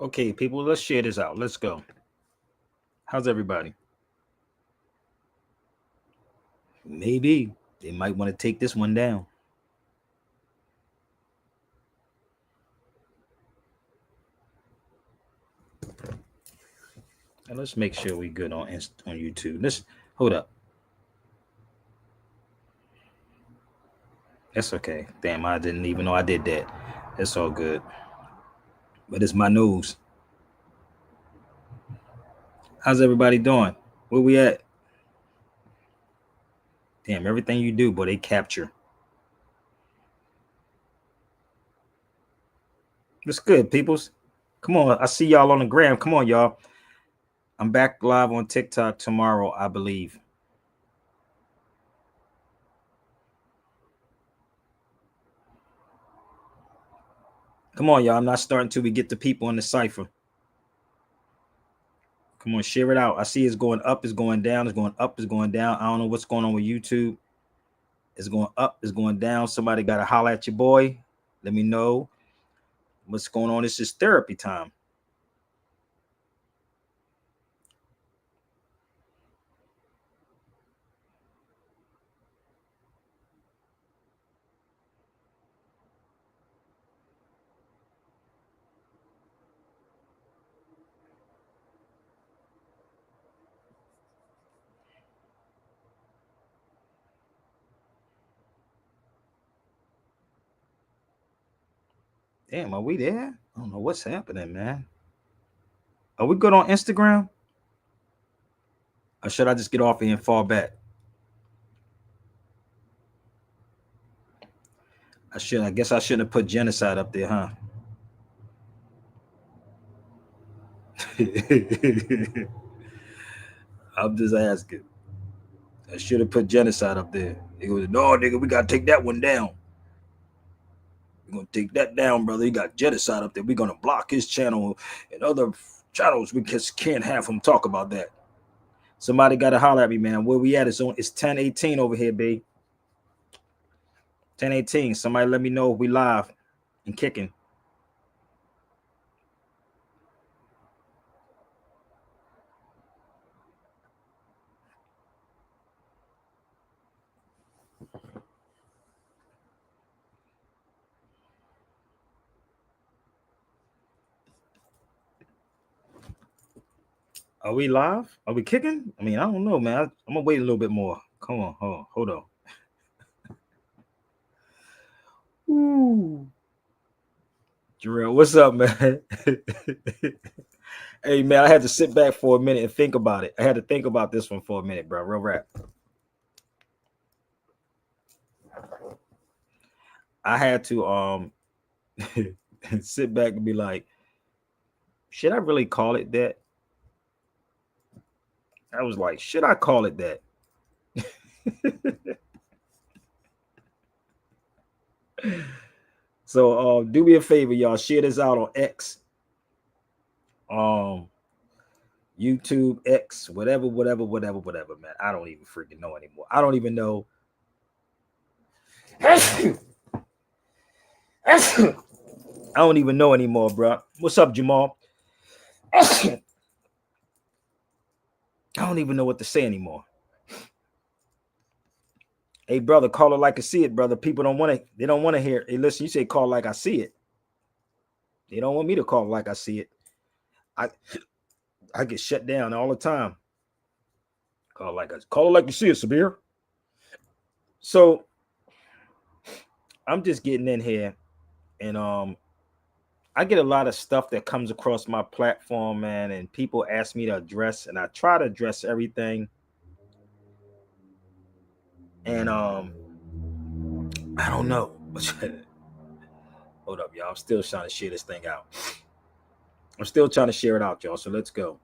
Okay, people, let's share this out. Let's go. How's everybody? Maybe they might want to take this one down. And let's make sure we good on on YouTube. Let's hold up. That's okay. Damn, I didn't even know I did that. That's all good. But it's my news. How's everybody doing? Where we at? Damn, everything you do, boy, they capture. What's good, peoples? Come on, I see y'all on the gram. Come on, y'all. I'm back live on TikTok tomorrow, I believe. Come on, y'all. I'm not starting till we get the people in the cipher. Come on, share it out. I see it's going up, it's going down, it's going up, it's going down. I don't know what's going on with YouTube. It's going up, it's going down. Somebody got to holler at your boy. Let me know what's going on. This is therapy time. Damn, are we there? I don't know what's happening, man. Are we good on Instagram? Or should I just get off here and fall back? I should. I guess I shouldn't have put genocide up there, huh? I'm just asking. I should have put genocide up there. He goes, no, nigga, we gotta take that one down. We're gonna take that down, brother. He got genocide up there. We're gonna block his channel and other channels. We just can't have him talk about that. Somebody gotta holler at me, man. Where we at? It's 10:18 over here, babe. 10:18. Somebody let me know if we live and kicking. Are we live? Are we kicking? I mean, I don't know, man. I'm gonna wait a little bit more. Come on, hold on. Ooh. Jarrell, what's up, man? Hey, man, I had to sit back for a minute and think about it. I had to think about this one for a minute, bro. Real rap. I had to sit back and be like, should I really call it that? I was like, should I call it that? So do me a favor, y'all. Share this out on X, YouTube, X, whatever, man. I don't even freaking know anymore. I don't even know. I don't even know anymore, bro. What's up, Jamal? I don't even know what to say anymore. Hey, brother, call it like I see it, brother. People don't want to. They don't want to hear. Hey, listen, you say call like I see it. They don't want me to call like I see it. I get shut down all the time. Call it like you see it, Sabir. So I'm just getting in here, and I get a lot of stuff that comes across my platform, man, and people ask me to address, and I try to address everything. And I don't know. Hold up, y'all. I'm still trying to share this thing out. I'm still trying to share it out, y'all. So let's go.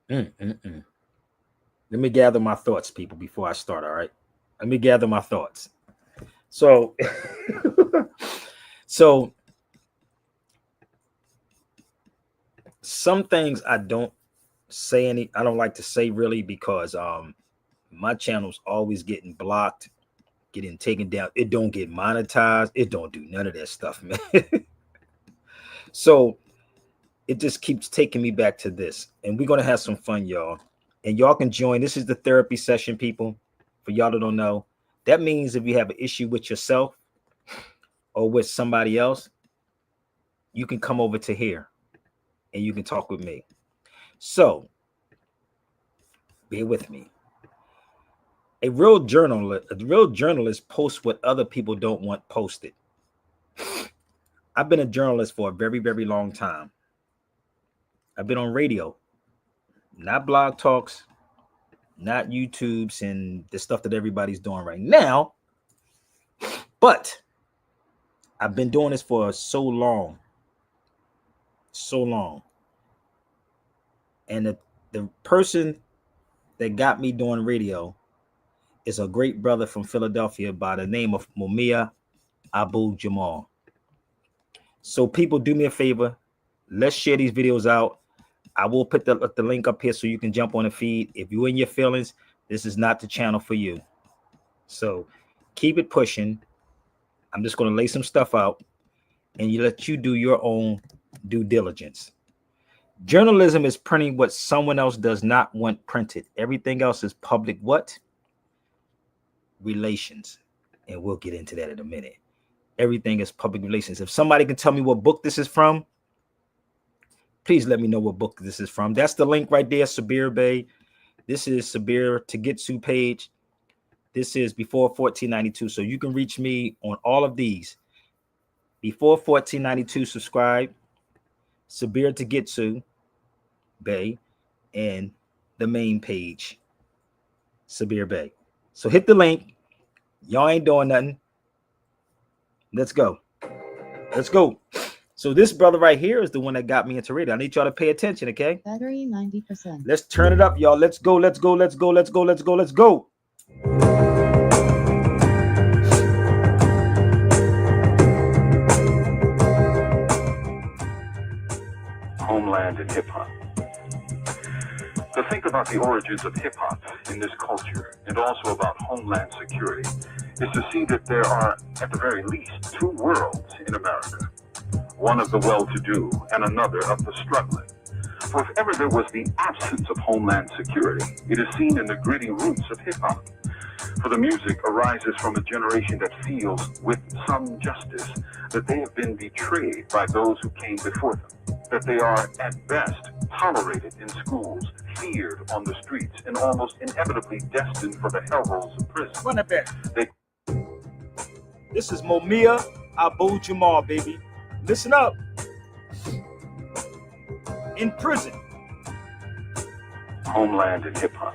Mm-mm-mm. Let me gather my thoughts, people, before I start. All right. Let me gather my thoughts. So So some things I don't I don't like to say really because my channel's always getting blocked, getting taken down. It don't get monetized. It don't do none of that stuff, man. So it just keeps taking me back to this. And we're gonna have some fun, y'all. And y'all can join. This is the therapy session, people. For y'all that don't know, that means if you have an issue with yourself or with somebody else, you can come over to here and you can talk with me. So bear with me. A real journalist posts what other people don't want posted. I've been a journalist for a very, very long time. I've been on radio, not blog talks, not YouTubes and the stuff that everybody's doing right now. But I've been doing this for so long. And the person that got me doing radio is a great brother from Philadelphia by the name of Mumia Abu Jamal. So people, do me a favor. Let's share these videos out. I will put the link up here so you can jump on the feed. If you're in your feelings, this is not the channel for you. So keep it pushing. I'm just going to lay some stuff out and let you do your own due diligence. Journalism is printing what someone else does not want printed. Everything else is public what? Relations. And we'll get into that in a minute. Everything is public relations. If somebody can tell me what book this is from, please let me know what book this is from. That's the link right there, Sabir Bey. This is Sabir Tagetsu page. This is before 1492. So you can reach me on all of these. Before 1492, subscribe. Sabir Tagetsu Bey and the main page, Sabir Bey. So hit the link. Y'all ain't doing nothing. Let's go. Let's go. So this brother right here is the one that got me into radio. I need y'all to pay attention, okay? Battery 90%. Let's turn it up, y'all. Let's go. Let's go. Let's go. Let's go. Let's go. Let's go. Homeland and hip hop. To think about the origins of hip hop in this culture and also about homeland security is to see that there are, at the very least, two worlds in America. One of the well-to-do and another of the struggling. For if ever there was the absence of homeland security, it is seen in the gritty roots of hip-hop. For the music arises from a generation that feels, with some justice, that they have been betrayed by those who came before them, that they are, at best, tolerated in schools, feared on the streets, and almost inevitably destined for the hellholes of prison. Run it back. This is Mumia Abu Jamal, baby. Listen up. In prison. Homeland and hip-hop.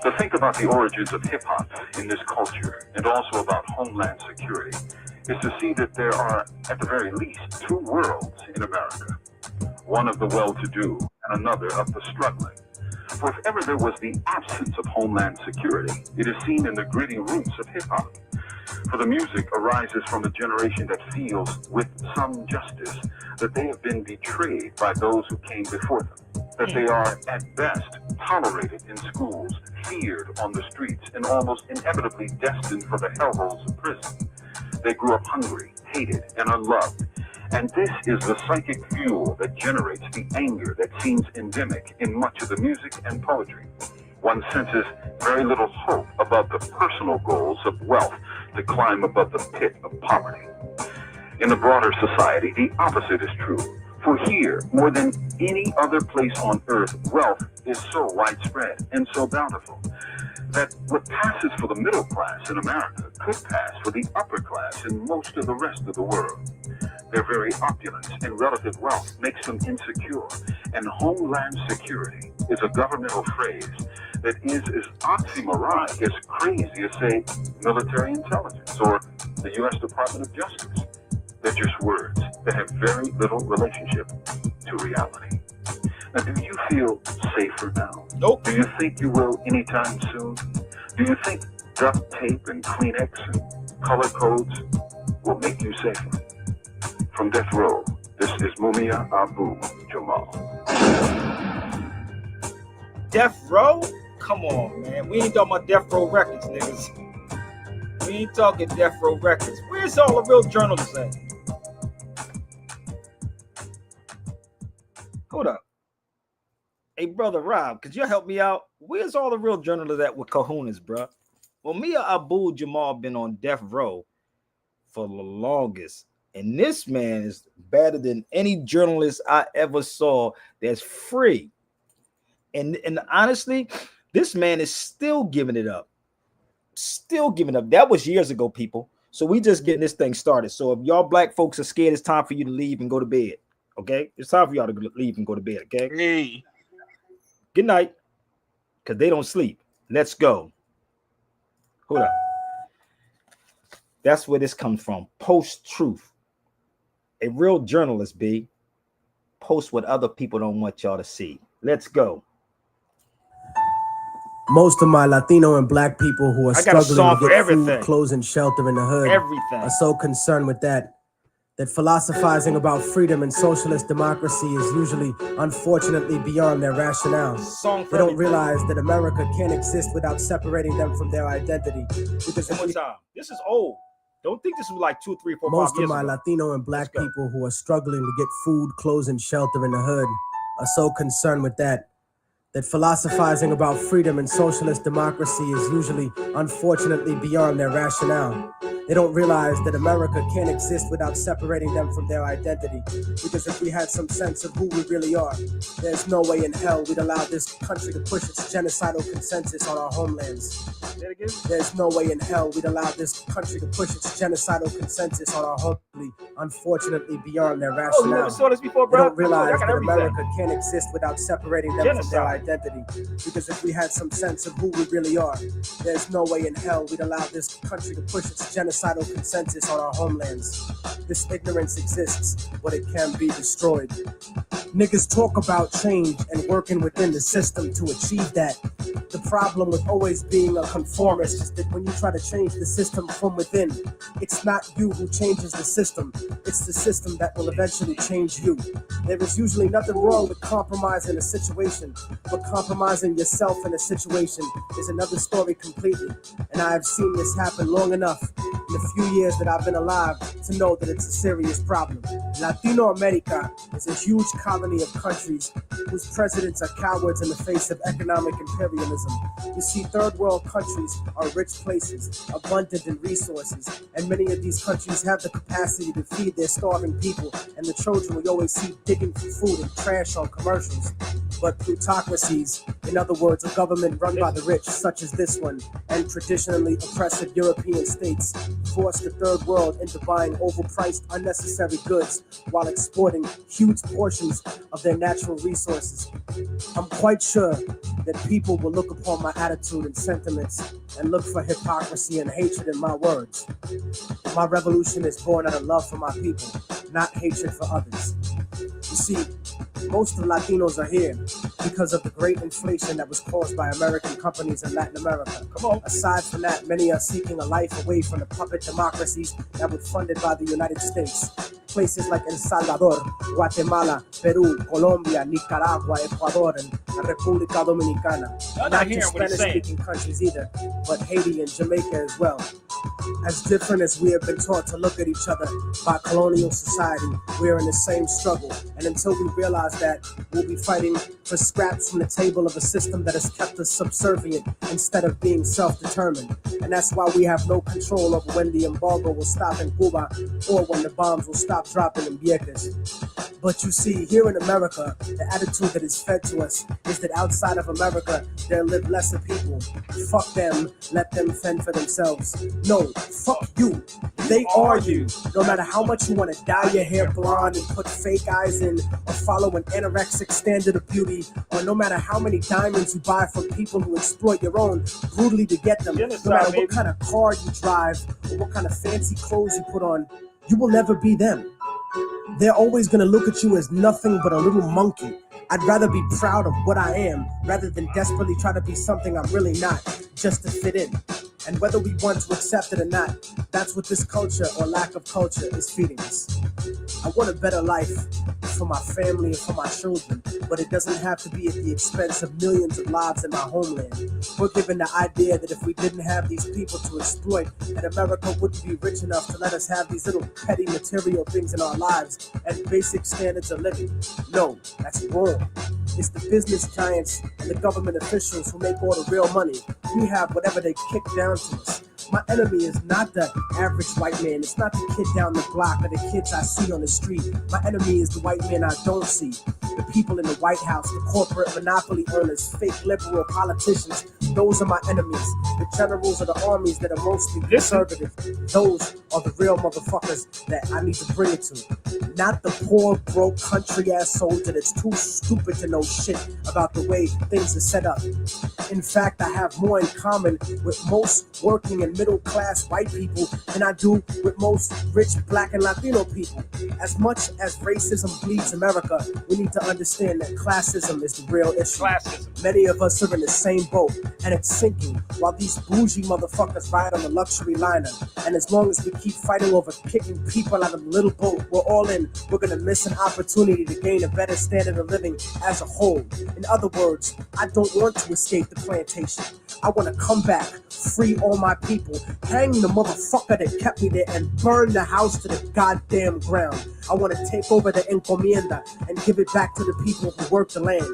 To think about the origins of hip-hop in this culture and also about homeland security is to see that there are, at the very least, two worlds in America. One of the well-to-do and another of the struggling. For if ever there was the absence of homeland security, it is seen in the gritty roots of hip-hop. For the music arises from a generation that feels, with some justice, that they have been betrayed by those who came before them, that they are, at best, tolerated in schools, feared on the streets, and almost inevitably destined for the hellholes of prison. They grew up hungry, hated, and unloved. And this is the psychic fuel that generates the anger that seems endemic in much of the music and poetry. One senses very little hope above the personal goals of wealth to climb above the pit of poverty. In the broader society, the opposite is true. For here, more than any other place on earth, wealth is so widespread and so bountiful that what passes for the middle class in America could pass for the upper class in most of the rest of the world. Their very opulence and relative wealth makes them insecure, and homeland security is a governmental phrase that is as oxymoronic, as crazy as, say, military intelligence or the U.S. Department of Justice. They're just words that have very little relationship to reality. Now, do you feel safer now? Nope. Do you think you will anytime soon? Do you think duct tape and Kleenex and color codes will make you safer. From death row, this is Mumia Abu Jamal. Death Row? Come on, man. We ain't talking about Death Row Records, niggas. We ain't talking Death Row Records. Where's all the real journalists at? Hold up. Hey, brother Rob, could you help me out? Where's all the real journalists at with kahunas, bro? Well, Mia Abu Jamal been on death row for the longest. And this man is better than any journalist I ever saw that's free. And honestly, this man is still giving it up. Still giving up. That was years ago, people. So we just getting this thing started. So if y'all black folks are scared, it's time for you to leave and go to bed. Okay? It's time for y'all to leave and go to bed. Okay? Hey. Good night. Because they don't sleep. Let's go. Hold up. That's where this comes from. Post-truth. A real journalist, B, post what other people don't want y'all to see. Let's go. Most of my Latino and black people who are struggling to get food, clothes, and shelter in the hood are so concerned with that philosophizing about freedom and socialist democracy is usually, unfortunately, beyond their rationale. They don't realize that America can't exist without separating them from their identity. Because this is old. Don't think this was like 2, 3, 4, 5 years ago. Most of my Latino and black people who are struggling to get food, clothes, and shelter in the hood are so concerned with that philosophizing about freedom and socialist democracy is usually, unfortunately, beyond their rationale. They don't realize that America can't exist without separating them from their identity. Because if we had some sense of who we really are, there's no way in hell we'd allow this country to push its genocidal consensus on our homelands. There's no way in hell we'd allow this country to push its genocidal consensus on our homeland, unfortunately beyond their rationale. You never saw this before, bro? They don't realize that America can't exist without separating them from their identity. Because if we had some sense of who we really are, there's no way in hell we'd allow this country to push its genocidal consensus on our homelands. This ignorance exists, but it can be destroyed. Niggas talk about change and working within the system to achieve that. The problem with always being a conformist is that when you try to change the system from within, it's not you who changes the system, it's the system that will eventually change you. There is usually nothing wrong with compromising a situation, but compromising yourself in a situation is another story completely. And I have seen this happen long enough in the few years that I've been alive to know that it's a serious problem. Latino America is a huge colony of countries whose presidents are cowards in the face of economic imperialism. You see, third world countries are rich places, abundant in resources, and many of these countries have the capacity to feed their starving people and the children we always see digging for food and trash on commercials. But plutocracies, in other words, a government run by the rich, such as this one, and traditionally oppressive European states, force the third world into buying overpriced, unnecessary goods while exporting huge portions of their natural resources. I'm quite sure that people will look upon my attitude and sentiments and look for hypocrisy and hatred in my words. My revolution is born out of love for my people, not hatred for others. You see, most of Latinos are here because of the great inflation that was caused by American companies in Latin America. Aside from that, many are seeking a life away from the puppet democracies that were funded by the United States. Places like El Salvador, Guatemala, Peru, Colombia, Nicaragua, Ecuador, and República Dominicana. Not just Spanish-speaking countries either, but Haiti and Jamaica as well. As different as we have been taught to look at each other by colonial society, we are in the same struggle. And until we realize that, we'll be fighting for scraps from the table of a system that has kept us subservient instead of being self-determined. And that's why we have no control over when the embargo will stop in Cuba or when the bombs will stop dropping in Vieques. But you see, here in America, the attitude that is fed to us is that outside of America, there live lesser people. Fuck them, let them fend for themselves. No, fuck you. They are you. No matter how much you want to dye your hair blonde and put fake eyes in, or follow an anorexic standard of beauty, or no matter how many diamonds you buy from people who exploit your own brutally to get them, no matter what kind of car you drive, or what kind of fancy clothes you put on, you will never be them. They're always going to look at you as nothing but a little monkey. I'd rather be proud of what I am rather than desperately try to be something I'm really not, just to fit in. And whether we want to accept it or not, that's what this culture or lack of culture is feeding us. I want a better life for my family and for my children, but it doesn't have to be at the expense of millions of lives in my homeland. We're given the idea that if we didn't have these people to exploit, that America wouldn't be rich enough to let us have these little petty material things in our lives and basic standards of living. No, that's wrong. It's the business giants and the government officials who make all the real money. We have whatever they kick down to us. My enemy is not the average white man. It's not the kid down the block or the kids I see on the street. My enemy is the white man I don't see. The people in the White House, the corporate monopoly owners, fake liberal politicians. Those are my enemies. The generals of the armies that are mostly conservative. Those are the real motherfuckers that I need to bring it to. Not the poor, broke, country-ass soldier that's too stupid to know shit about the way things are set up. In fact, I have more in common with most working and middle-class white people than I do with most rich black and Latino people. As much as racism bleeds America, we need to understand that classism is the real issue. Many of us are in the same boat, and it's sinking, while these bougie motherfuckers ride on the luxury liner. And as long as we keep fighting over kicking people out of the little boat we're all in, we're gonna miss an opportunity to gain a better standard of living as a whole. In other words, I don't want to escape the plantation. I want to come back, free all my people, hang the motherfucker that kept me there, and burn the house to the goddamn ground. I want to take over the encomienda and give it back to the people who work the land.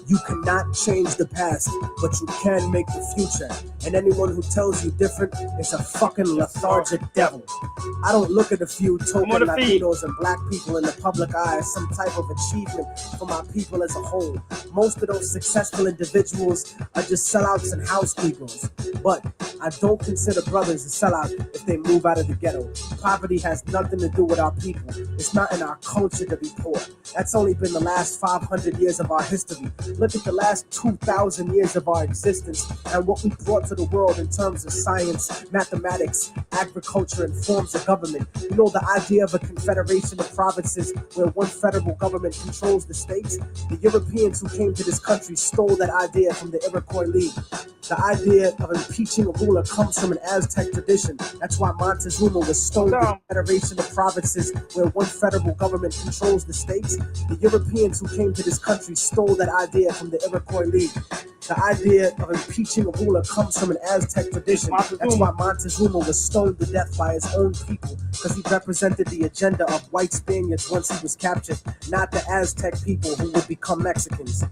You cannot change the past, but you can make the future. And anyone who tells you different is a fucking lethargic devil. I don't look at a few token Latinos and black people in the public eye as some type of achievement for my people as a whole. Most of those successful individuals are just sellouts and house Negroes. But I don't consider brothers a sellout if they move out of the ghetto. Poverty has nothing to do with our people. It's not in our culture to be poor. That's only been the last 500 years of our history. Look at the last 2,000 years of our existence and what we brought to the world in terms of science, mathematics, agriculture, and forms of government. You know, the idea of a confederation of provinces where one federal government controls the states? The Europeans who came to this country stole that idea from the Iroquois League. The idea of impeaching a ruler comes from an Aztec tradition. That's why Montezuma was stoned with a federation of provinces where one federal government controls the states. The Europeans who came to this country stole that idea from the Iroquois League. The idea of impeaching a ruler comes from an Aztec tradition. That's why Montezuma was stoned to death by his own people, because he represented the agenda of white Spaniards once he was captured, not the Aztec people who would become Mexicans.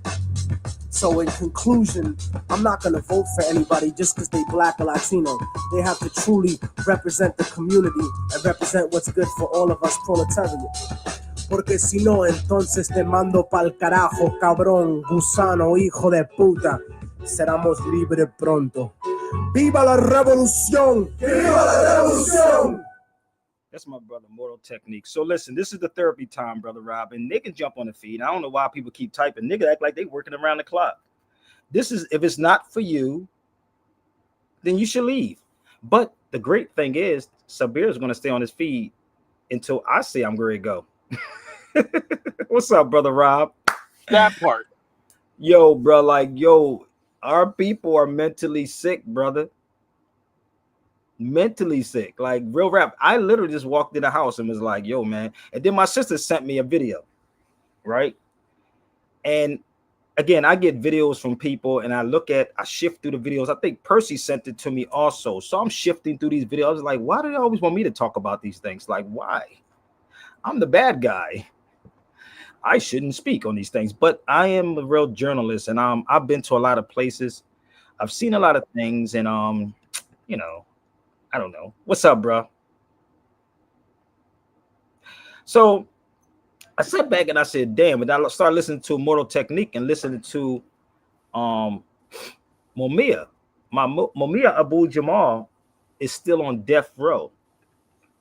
So in conclusion, I'm not going to vote for anybody just because they black or Latino. They have to truly represent the community and represent what's good for all of us proletariat. Porque si no, entonces te mando pa'l carajo, cabrón, gusano, hijo de puta. Seramos libres pronto. ¡Viva la revolución! ¡Viva la revolución! That's my brother, Mortal Technique. So listen, this is the therapy time, brother Rob, and they can jump on the feed. I don't know why people keep typing. Nigga act like they working around the clock. This is, if it's not for you, then you should leave. But the great thing is, Sabir is going to stay on his feed until I say I'm ready to go. What's up, brother Rob? That part. Yo, bro, like, yo, our people are mentally sick, brother. Mentally sick, like real rap. I literally just walked in the house and was like, yo, man. And then my sister sent me a video, right? And again, I get videos from people and I shift through the videos. I think Percy sent it to me also. So I'm shifting through these videos. Like, why do they always want me to talk about these things? Like, why? I'm the bad guy. I shouldn't speak on these things, but I am a real journalist, and I've been to a lot of places. I've seen a lot of things, and you know, I don't know. What's up, bro? So I sat back and I said, damn, and I started listening to Mortal Technique and listening to Mumia. Mumia Abu Jamal is still on death row,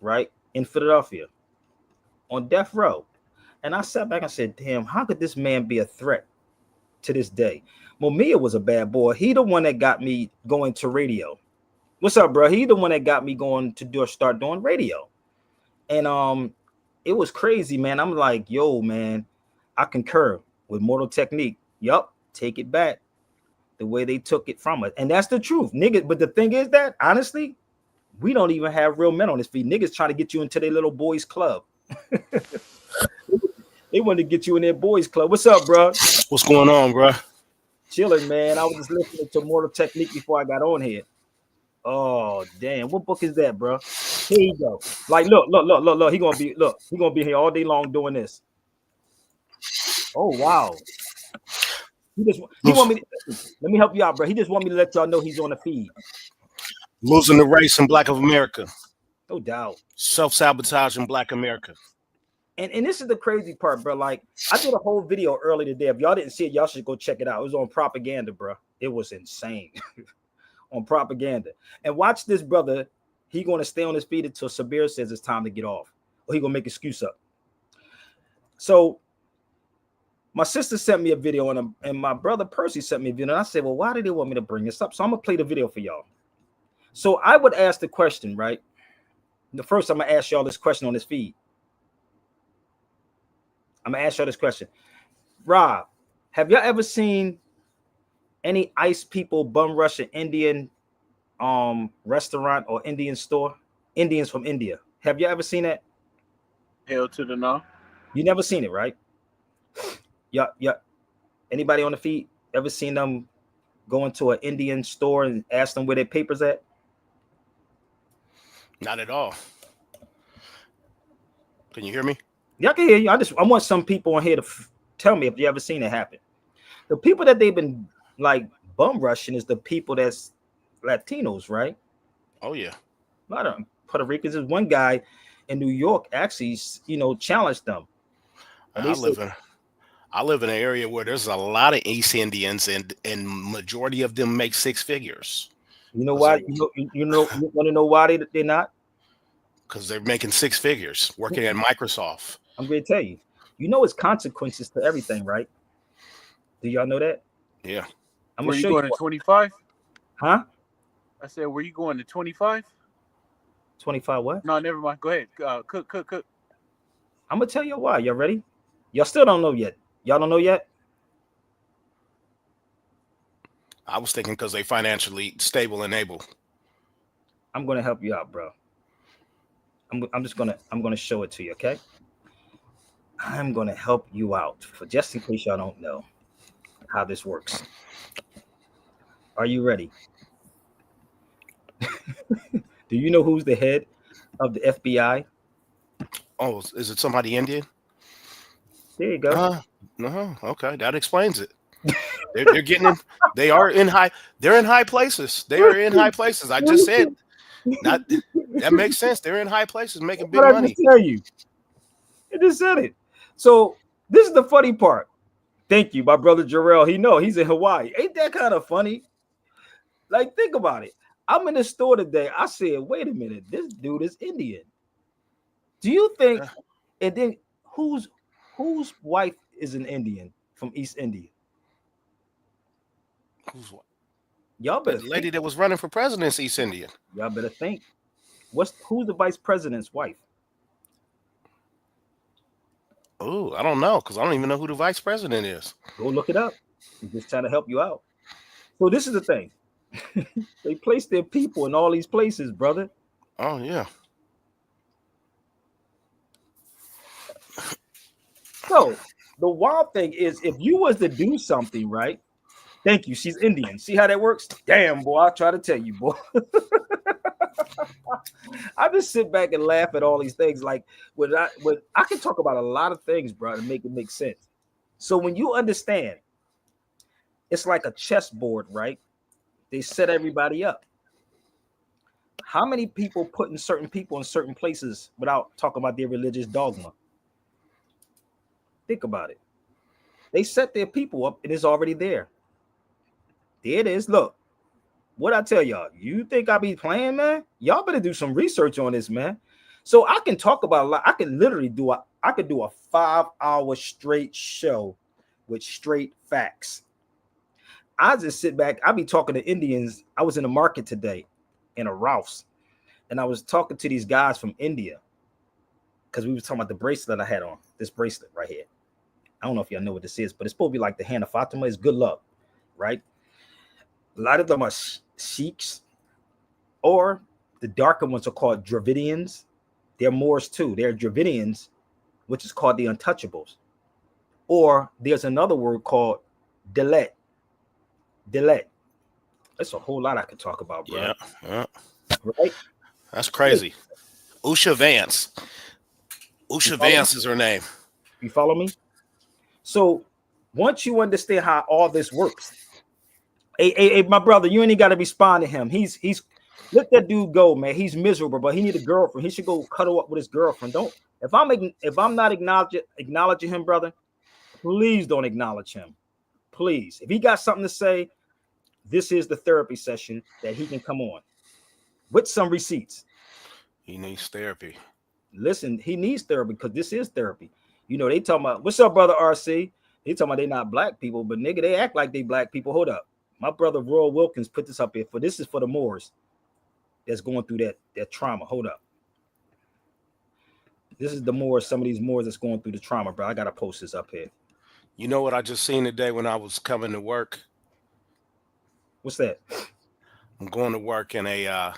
right? In Philadelphia. On death row. And I sat back and said, damn, how could this man be a threat to this day? Mumia was a bad boy. He the one that got me going to radio. What's up, bro? He the one that got me going to start doing radio. And it was crazy, man. I'm like, yo, man, I concur with Mortal Technique. Yup, take it back. the way they took it from us. And that's the truth, niggas. But the thing is that, honestly, we don't even have real men on this feed. Niggas trying to get you into their little boys club. They want to get you in their boys club. What's up, bro? What's going on, bro? Chilling, man. I was just listening to Mortal Technique before I got on here. Oh, damn. What book is that, bro? Here you go. Like, look. He gonna be here all day long doing this. Oh, wow. He want me to, let me help you out, bro. He just want me to let y'all know he's on the feed. Losing the race in Black of America. No doubt. Self-sabotage in Black America. And this is the crazy part, bro. Like, I did a whole video earlier today. If y'all didn't see it, y'all should go check it out. It was on propaganda, bro. It was insane. On propaganda. And watch this, brother. He going to stay on his feet until Sabir says it's time to get off. Or he going to make an excuse up. So, my sister sent me a video, and my brother Percy sent me a video. And I said, well, why did they want me to bring this up? So, I'm going to play the video for y'all. So, I would ask the question, right? The first, I'm going to ask y'all this question on this feed. I'm going to ask y'all this question. Rob, have y'all ever seen any ICE people bum rush an Indian restaurant or Indian store? Indians from India. Have you ever seen that? Hell to the no. You never seen it, right? Yeah. Anybody on the feed ever seen them go into an Indian store and ask them where their papers at? Not at all. Can you hear me? Yeah, I can hear you. I want some people on here to tell me if you ever seen it happen. The people that they've been like bum rushing is the people that's Latinos, right? Oh yeah. A lot of Puerto Ricans. There's one guy in New York actually, challenged them. I live in an area where there's a lot of East Indians, and majority of them make six figures. You know why? You want to know why they're not? Because they're making six figures working at Microsoft. I'm going to tell you. You know, it's consequences to everything, right? Do y'all know that? Yeah. Were you going to 25? Huh? I said, were you going to 25? 25 what? No, never mind. Go ahead. Cook. I'm going to tell you why. Y'all ready? Y'all still don't know yet. Y'all don't know yet? I was thinking because they financially stable and able. I'm going to help you out, bro. I'm going to show it to you, okay? I'm going to help you out for just in case y'all don't know how this works. Are you ready? Do you know who's the head of the FBI? Oh, is it somebody Indian? There you go. No, okay, that explains it. They're getting in. They're in high places. They are in high places. I just said that makes sense. They're in high places making big money. I just tell you. I just said it. So this is the funny part. Thank you, my brother Jarrell. He's in Hawaii. Ain't that kind of funny? Like, think about it. I'm in the store today. I said, wait a minute, this dude is Indian. Do you think? And then whose wife is an Indian from East India? Who's what? Y'all better. The lady that was running for president is East Indian. Y'all better think. Who's the vice president's wife? Oh, I don't know, because I don't even know who the vice president is. Go look it up. I'm just trying to help you out. So this is the thing. They place their people in all these places, brother. Oh, yeah. So the wild thing is, if you was to do something, right? Thank you. She's Indian. See how that works? Damn, boy. I try to tell you, boy. I just sit back and laugh at all these things. Like when I can talk about a lot of things, bro, and make it make sense. So when you understand, it's like a chessboard, right? They set everybody up. How many people putting certain people in certain places without talking about their religious dogma? Think about it. They set their people up and it's already there. There it is. Look, what I tell y'all, you think I be playing, man? Y'all better do some research on this, man. So I can talk about a lot. I can literally do a 5-hour straight show with straight facts. I just sit back. I be talking to Indians. I was in the market today in a Ralph's, and I was talking to these guys from India because we were talking about the bracelet I had on. This bracelet right here. I don't know if y'all know what this is, but it's supposed to be like the hand of Fatima. It's good luck, right? A lot of them are Sikhs, or the darker ones are called Dravidians. They're Moors too. They're Dravidians, which is called the Untouchables. Or there's another word called Dalit. Dalit. That's a whole lot I could talk about, bro. Yeah. Right? That's crazy. Usha Vance. Usha Vance is her name. You follow me? So once you understand how all this works, hey, my brother, you ain't got to respond to him. He's let that dude go, man. He's miserable, but he need a girlfriend. He should go cuddle up with his girlfriend. Don't if I'm not acknowledging him, brother, please don't acknowledge him. Please. If he got something to say, this is the therapy session that he can come on with some receipts. He needs therapy. Listen, he needs therapy because this is therapy. You know, they talking about, what's up, brother RC? They talking about they not black people, but nigga, they act like they black people. Hold up. My brother Roy Wilkins put this up here for this is for the Moors that's going through that trauma. Hold up. This is the Moors, some of these Moors that's going through the trauma, bro. I gotta post this up here. You know what I just seen today when I was coming to work? What's that? I'm going to work and a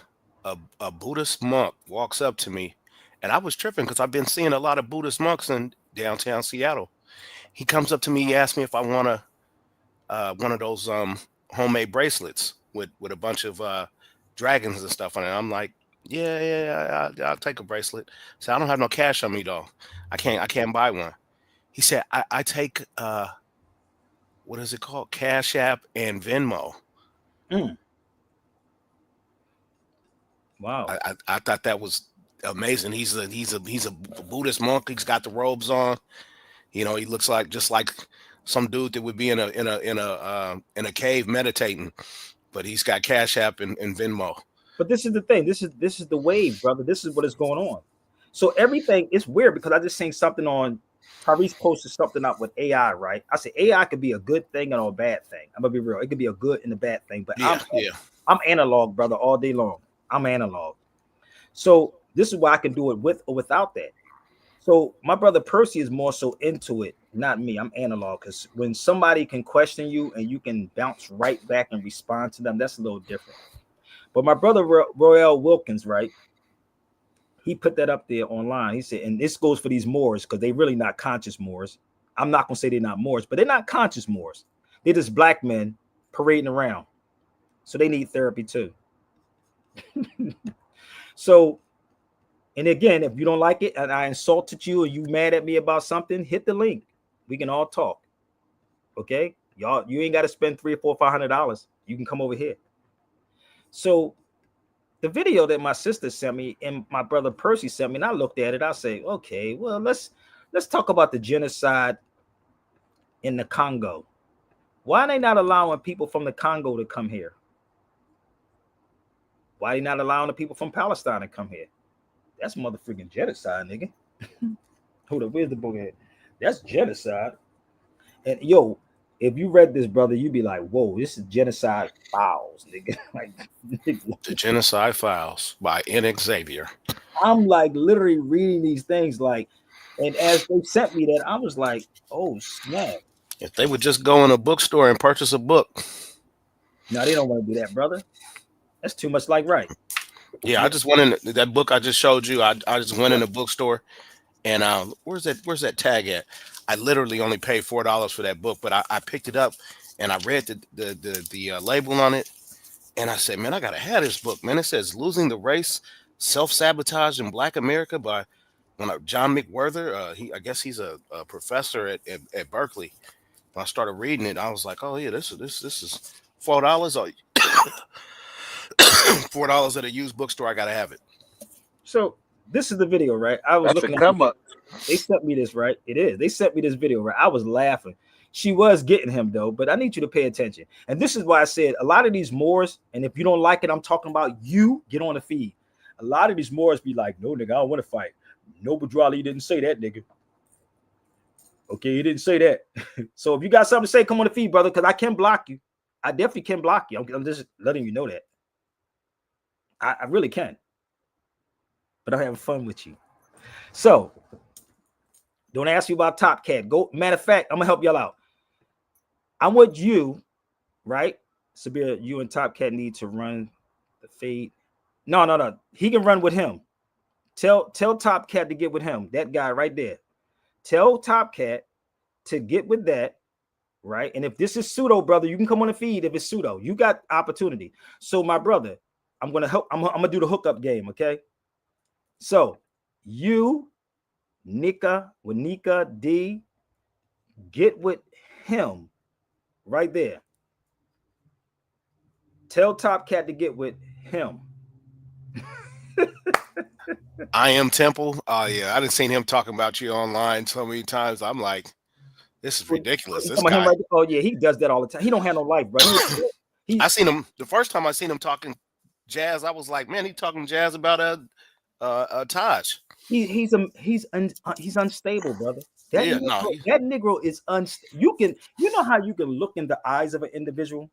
Buddhist monk walks up to me, and I was tripping because I've been seeing a lot of Buddhist monks in downtown Seattle. He comes up to me, he asked me if I want one of those homemade bracelets with a bunch of dragons and stuff on it. I'm like, yeah, I'll take a bracelet. So I don't have no cash on me though. I can't buy one. He said, I take what is it called? Cash App and Venmo. Wow. I thought that was amazing. He's a Buddhist monk. He's got the robes on. You know, he looks like just like some dude that would be in a cave meditating, but he's got Cash App and Venmo. But this is the thing. This is the wave, brother. This is what is going on. So everything is weird because I just seen something on Tyrese posted something up with AI, right? I said AI could be a good thing and a bad thing. I'm gonna be real. It could be a good and a bad thing, but I'm analog, brother, all day long. I'm analog. So this is why I can do it with or without that. So my brother Percy is more so into it, not me. I'm analog because when somebody can question you and you can bounce right back and respond to them, that's a little different. But my brother Royale Wilkins, right? He put that up there online. He said, and this goes for these Moors because they really not conscious Moors. I'm not gonna say they're not Moors, but they're not conscious Moors. They're just black men parading around. So they need therapy too. So, and again, if you don't like it and I insulted you or you mad at me about something, hit the link. We can all talk. Okay, y'all, you ain't got to spend $300 or $400, $500. You can come over here. So the video that my sister sent me and my brother Percy sent me, and I looked at it, I say, okay, well, let's talk about the genocide in the Congo. Why are they not allowing people from the Congo to come here? Why are they not allowing the people from Palestine to come here? That's motherfucking genocide, nigga. Hold up, where's the book at? That's genocide. And yo, if you read this, brother, you'd be like, whoa, this is Genocide Files, nigga. Like, The Genocide Files by N. Xavier. I'm like literally reading these things, like, and as they sent me that, I was like, oh snap. If they would just go in a bookstore and purchase a book. No, they don't want to do that, brother. That's too much like right. Yeah, I just went in that book I just showed you. I just went in a bookstore and where's that tag at? I literally only paid $4 for that book, but I picked it up and I read the label on it, and I said, man, I gotta have this book, man. It says "Losing the Race: Self-Sabotage in Black America" by John McWhorter. I guess he's a professor at Berkeley. When I started reading it, I was like, oh yeah, this is $4. $4 at a used bookstore. I gotta have it. So this is the video, right? I was That's looking a come up. They sent me this, right? It is. They sent me this video, right? I was laughing. She was getting him though, but I need you to pay attention. And this is why I said a lot of these Moors, and if you don't like it, I'm talking about you, get on the feed. A lot of these Moors be like, no, nigga, I don't want to fight. Noble Drawley didn't say that, nigga. Okay, he didn't say that. So if you got something to say, come on the feed, brother, because I can block you. I definitely can block you. I'm just letting you know that. I really can. But I'm having fun with you. So don't ask you about Top Cat. Go. Matter of fact, I'm gonna help y'all out. I want you, right? Sabir, you and Top Cat need to run the fade. No. He can run with him. Tell Top Cat to get with him. That guy right there. Tell Top Cat to get with that. Right. And if this is pseudo, brother, you can come on the feed. If it's pseudo, you got opportunity. So, my brother, I'm gonna help. I'm gonna do the hookup game. Okay. So you, Nika D, get with him right there. Tell Top Cat to get with him. I am Temple. Oh yeah, I done seen him talking about you online so many times. I'm like, this is ridiculous. This guy. Right, oh yeah, he does that all the time. He don't have no life, bro. I seen him the first time I seen him talking jazz. I was like, man, he talking jazz about a Taj. He's unstable, brother. That Negro is unstable. You know how you can look in the eyes of an individual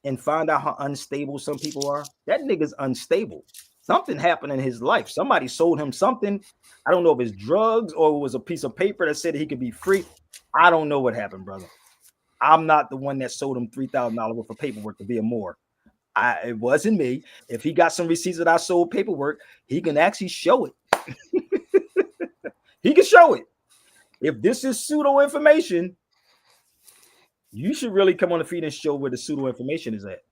and find out how unstable some people are? That nigga's unstable. Something happened in his life. Somebody sold him something. I don't know if it's drugs or it was a piece of paper that said he could be free. I don't know what happened, brother. I'm not the one that sold him $3,000 worth of paperwork to be a Moor. It wasn't me. If he got some receipts that I sold paperwork, he can actually show it. He can show it. If this is pseudo information, you should really come on the feed and show where the pseudo information is at.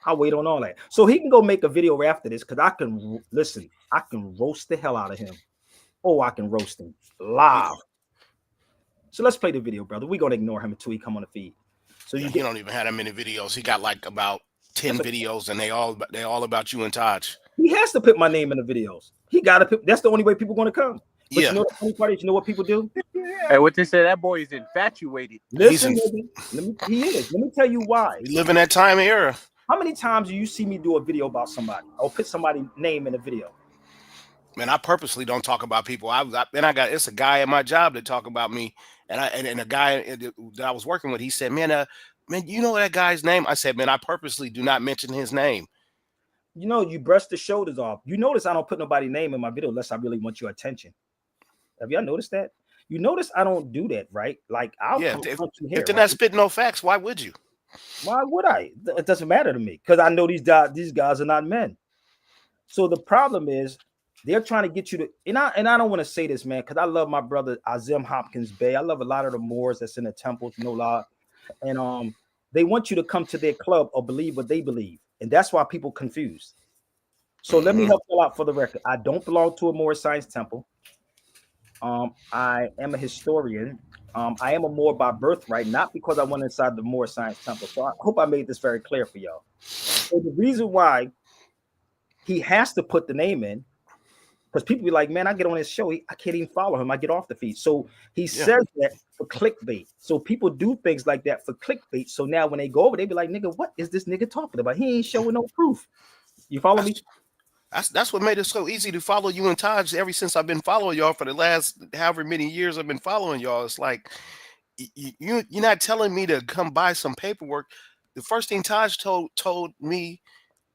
I'll wait on all that. So he can go make a video after this because I can roast the hell out of him. Oh, I can roast him live. So let's play the video, brother. We're gonna ignore him until he come on the feed. So he don't even have that many videos. He got like about 10 videos, and they all about you and Taj. He has to put my name in the videos. He gotta put. That's the only way people are gonna come. But you know the funny part is, you know what people do? Hey, what they say? That boy is infatuated. Listen, he is. Let me tell you why. We live in that time era. How many times do you see me do a video about somebody or put somebody's name in a video? Man, I purposely don't talk about people. It's a guy at my job that talk about me, and a guy that I was working with. He said, "Man, you know that guy's name?" I said, "Man, I purposely do not mention his name." You know, you brush the shoulders off. You notice I don't put nobody's name in my video unless I really want your attention. Have y'all noticed that? You notice I don't do that, right? Like if they're not spitting no facts, why would you? Why would I? It doesn't matter to me because I know these guys are not men. So the problem is they're trying to get you to, and I don't want to say this, man, because I love my brother Azim Hopkins Bey. I love a lot of the Moors that's in the temples, you know, lot, and they want you to come to their club or believe what they believe, and that's why people confused. So let me help you out for the record. I don't belong to a Moor Science Temple. I am a historian. I am a Moor by birthright, not because I went inside the Moor Science Temple. So I hope I made this very clear for y'all. So the reason why he has to put the name in, because people be like, man, I get on his show, I can't even follow him. I get off the feed. So he says that for clickbait. So people do things like that for clickbait. So now when they go over, they be like, nigga, what is this nigga talking about? He ain't showing no proof. You follow me? That's what made it so easy to follow you and Taj ever since I've been following y'all for the last however many years I've been following y'all. It's like you're not telling me to come buy some paperwork. The first thing Taj told me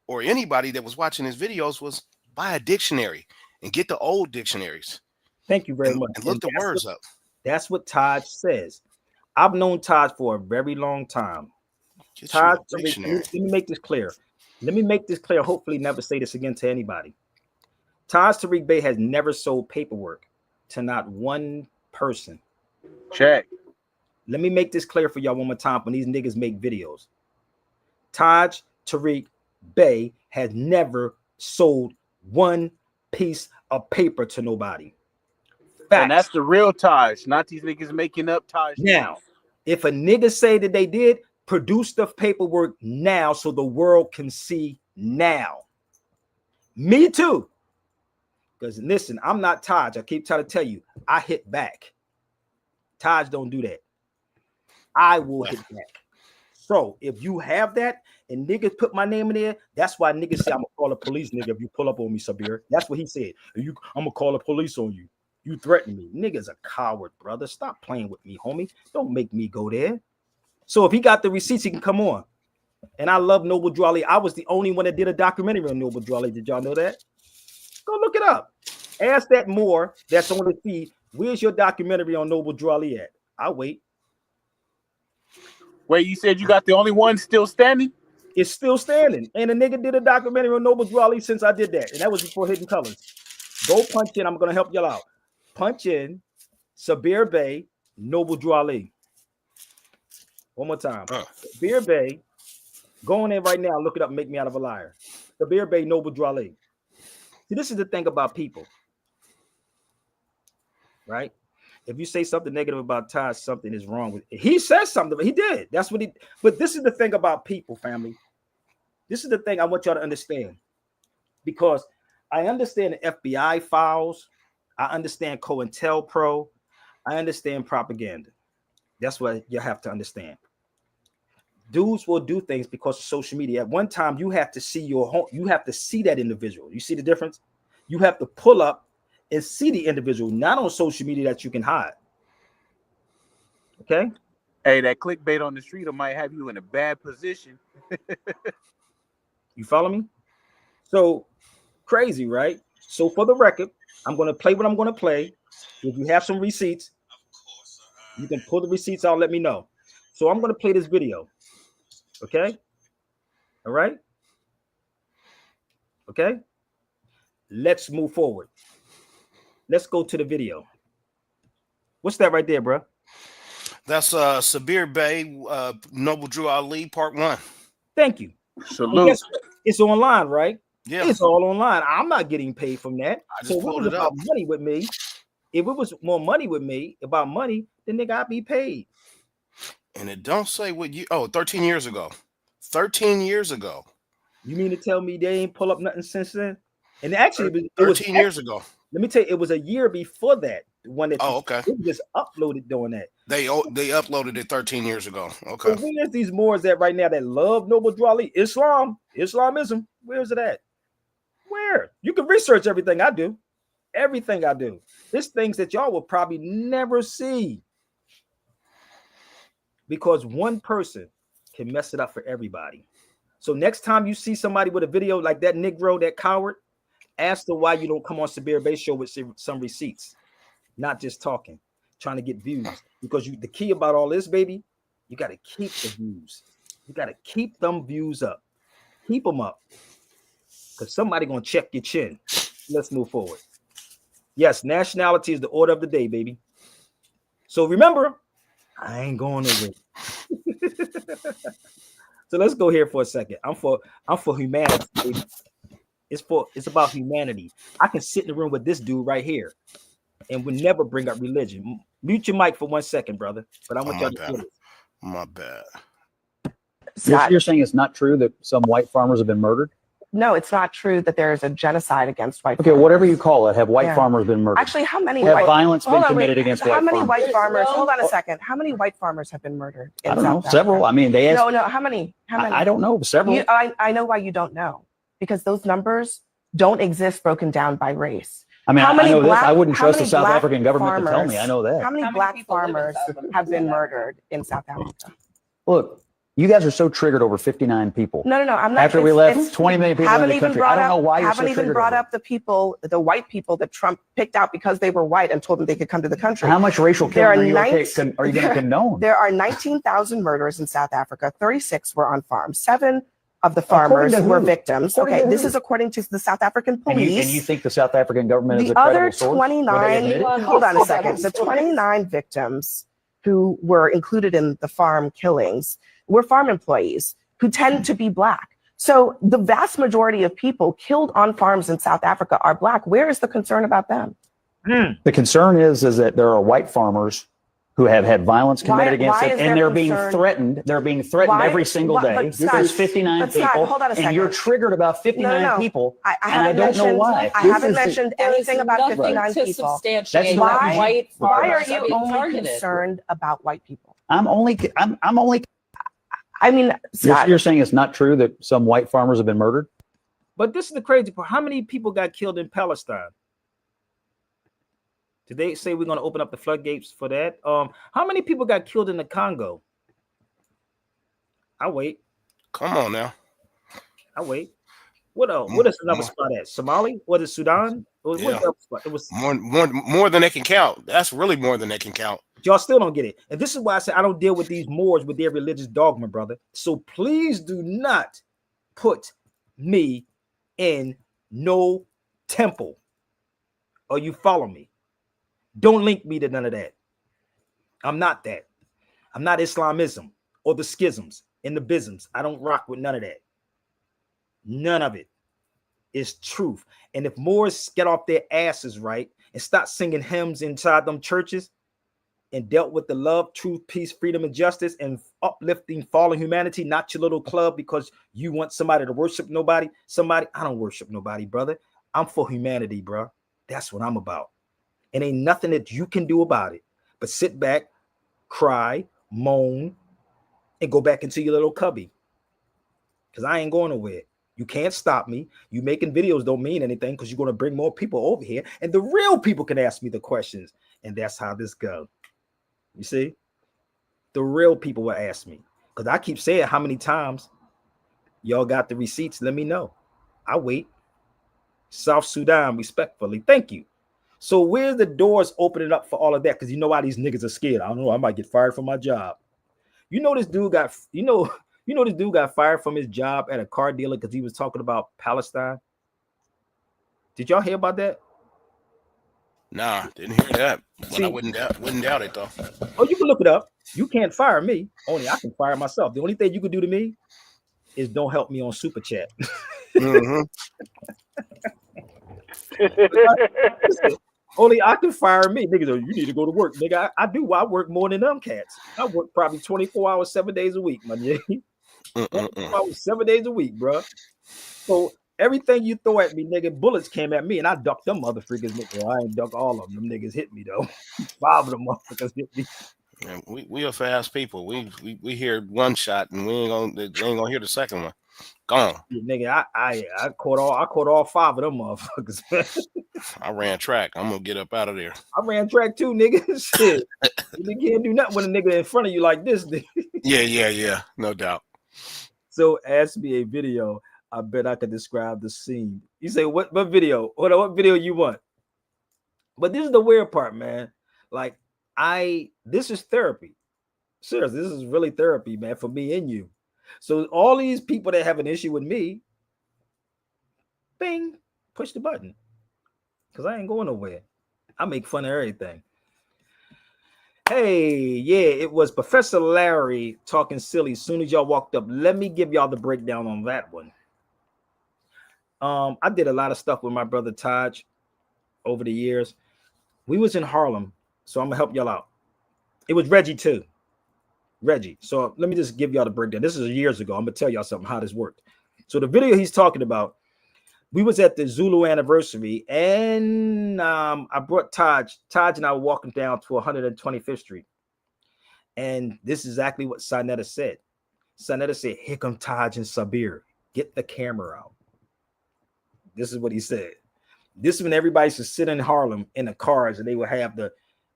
or anybody that was watching his videos was buy a dictionary and get the old dictionaries. Thank you very much. And look the words up. That's what Taj says. I've known Taj for a very long time. Taj, let me make this clear. Let me make this clear. Hopefully never say this again to anybody. Taj Tariq Bey has never sold paperwork to not one person. Check. Let me make this clear for y'all one more time when these niggas make videos. Taj Tariq Bey has never sold one piece of paper to nobody. Facts. And that's the real Taj, not these niggas making up Taj. Now, if a nigga say that they did, produce the paperwork now so the world can see now. Me too. Because listen, I'm not Taj. I keep trying to tell you, I hit back. Taj don't do that. I will hit back. So if you have that and niggas put my name in there, that's why niggas say I'm gonna call the police, nigga, if you pull up on me, Sabir. That's what he said. I'm gonna call the police on you. You threaten me. Nigga's a coward, brother. Stop playing with me, homie. Don't make me go there. So if he got the receipts, he can come on. And I love Noble Drew Ali. I was the only one that did a documentary on Noble Drew Ali. Did y'all know that? Go look it up. Ask that Moore that's on the feed. Where's your documentary on Noble Drew Ali at? I'll wait. Wait, you said you got the only one still standing? It's still standing. And the nigga did a documentary on Noble Drew Ali since I did that. And that was before Hidden Colors. Go punch in. I'm going to help y'all out. Punch in Sabir Bey, Noble Drew Ali. One more time. Sabir Bey. Go on in right now. Look it up and make me out of a liar. Sabir Bey, Noble Drew Ali. See, this is the thing about people. Right? If you say something negative about Ty, something is wrong with it. He says something, but he did. That's what he. But this is the thing about people, family. This is the thing I want y'all to understand, because I understand the FBI files. I understand COINTELPRO. I understand propaganda. That's what you have to understand. Dudes will do things because of social media. At one time, you have to see your home. You have to see that individual. You see the difference? You have to pull up and see the individual, not on social media that you can hide. Okay? Hey, that clickbait on the street might have you in a bad position. You follow me? So crazy, right? So for the record, I'm going to play what I'm going to play. If you have some receipts, you can pull the receipts out, let me know. So I'm going to play this video. Okay? All right? Okay? Let's move forward. Let's go to the video. What's that right there, bro? That's Sabir Bey, Noble Drew Ali, Part 1. Thank you. Salute. It's online, right? Yeah. It's all online. I'm not getting paid from that. I just pulled it about up. money with me. If it was more money with me, about money, then nigga, I'd be paid. And it don't say what you. Oh, 13 years ago. 13 years ago. You mean to tell me they ain't pull up nothing since then? And actually, it was 13 years ago. Let me tell you, it was a year before that. One that okay. It just uploaded doing that. They uploaded it 13 years ago. Okay. So where's these Moors at right now that love Noble Drew Ali? Islamism. Where's it at? Where? You can research everything I do. Everything I do. There's things that y'all will probably never see. Because one person can mess it up for everybody. So next time you see somebody with a video like that Negro, that coward, ask them why you don't come on Sabir Bey show with some receipts, not just talking, trying to get views. Because the key about all this, baby, you got to keep the views. You got to keep them views up. Keep them up. Because somebody going to check your chin. Let's move forward. Yes, nationality is the order of the day, baby. So remember, I ain't going away. So let's go here for a second. I'm for humanity, baby. It's about humanity. I can sit in the room with this dude right here and would never bring up religion. Mute your mic for 1 second, brother. But I want y'all to hear this. My bad. You're saying it's not true that some white farmers have been murdered? No, it's not true that there is a genocide against white Okay, farmers. whatever you call it, have white farmers been murdered? Actually, how many have violence been committed against white farmers? How many white farmers? Hold on a second. How many white farmers have been murdered? I don't know. Several. I mean, they asked. No. How many? I don't know. Several. I know why you don't know, because those numbers don't exist broken down by race. I mean, I know this. I wouldn't trust the South African government to tell me. I know that. How many black farmers have been murdered in South Africa? Look, you guys are so triggered over 59 people. No, I'm not. After we left, 20 million people in the country. I don't know why you're so triggered. Haven't even brought up the white people that Trump picked out because they were white and told them they could come to the country. How much racial killing are you going to condone? There are 19,000 murders in South Africa. 36 were on farms. 7 of the farmers were victims. Okay, this is according to the South African police. And you think the South African government is a credible source? The other 29, hold on a second. The 29 victims who were included in the farm killings were farm employees who tend to be black. So the vast majority of people killed on farms in South Africa are black. Where is the concern about them? The concern is that there are white farmers who have had violence committed against them, and they're being threatened. They're being threatened every single day. There's 59 people, and you're triggered about 59 people, and I don't know why. I haven't mentioned anything about 59 people. Why are you only concerned about white people? I'm only. I mean, you're saying it's not true that some white farmers have been murdered? But this is the crazy part. How many people got killed in Palestine? Did they say we're going to open up the floodgates for that? How many people got killed in the Congo? I wait. Come on now. I wait. What else? What is another spot at? Somali? What is Sudan? What Yeah. the spot? It was more than they can count. That's really more than they can count. Y'all still don't get it. And this is why I say I don't deal with these Moors with their religious dogma, brother. So please do not put me in no temple or you follow me. Don't link me to none of that. I'm not that. I'm not Islamism or the schisms and the bisms. I don't rock with none of that. None of it is truth. And if Moors get off their asses right and stop singing hymns inside them churches and dealt with the love, truth, peace, freedom, and justice and uplifting fallen humanity, not your little club because you want somebody to worship somebody. I don't worship nobody, brother. I'm for humanity, bro. That's what I'm about. And ain't nothing that you can do about it but sit back, cry, moan, and go back into your little cubby. Because I ain't going nowhere. You can't stop me. You making videos don't mean anything because you're going to bring more people over here. And the real people can ask me the questions. And that's how this goes. You see? The real people will ask me. Because I keep saying how many times y'all got the receipts. Let me know. I wait. South Sudan, respectfully. Thank you. So where's the doors opening up for all of that? Because you know why these niggas are scared. I don't know. I might get fired from my job. You know this dude got, this dude got fired from his job at a car dealer because he was talking about Palestine. Did y'all hear about that? Nah, didn't hear that. But I wouldn't doubt it though. Oh, you can look it up. You can't fire me. Only I can fire myself. The only thing you can do to me is don't help me on Super Chat. Mm-hmm. Only I can fire me. Niggas, you need to go to work. Nigga, I do. I work more than them cats. I work probably 24 hours, 7 days a week, my nigga. 24 hours, 7 days a week, bro. So everything you throw at me, nigga, bullets came at me, and I ducked them motherfuckers. Nigga. I ain't duck all of them. Them niggas hit me though. 5 of them motherfuckers hit me. Yeah, we are fast people. We hear one shot, and they ain't gonna hear the second one. Gone. Yeah, nigga, I caught all 5 of them motherfuckers. I ran track. I'm gonna get up out of there. I ran track too, nigga. Shit. You can't do nothing when a nigga in front of you like this, nigga. Yeah, no doubt. So ask me a video. I bet I could describe the scene. You say what video? Hold on, what video you want? But this is the weird part, man. Like this is therapy. Seriously, this is really therapy, man, for me and you. So all these people that have an issue with me, bing, push the button. Because I ain't going nowhere. I make fun of everything. Hey, yeah, it was Professor Larry talking silly as soon as y'all walked up. Let me give y'all the breakdown on that one. I did a lot of stuff with my brother Taj over the years. We was in Harlem, so I'm gonna help y'all out. It was Reggie too. Reggie. So let me just give y'all the breakdown. This is years ago. I'm gonna tell y'all something how this worked. So the video he's talking about, we was at the Zulu anniversary, and I brought Taj. Taj and I were walking down to 125th Street, and this is exactly what Sinetta said. Sinetta said, "Here come Taj and Sabir. Get the camera out." This is what he said. This is when everybody used to sit in Harlem in the cars, and they would have the,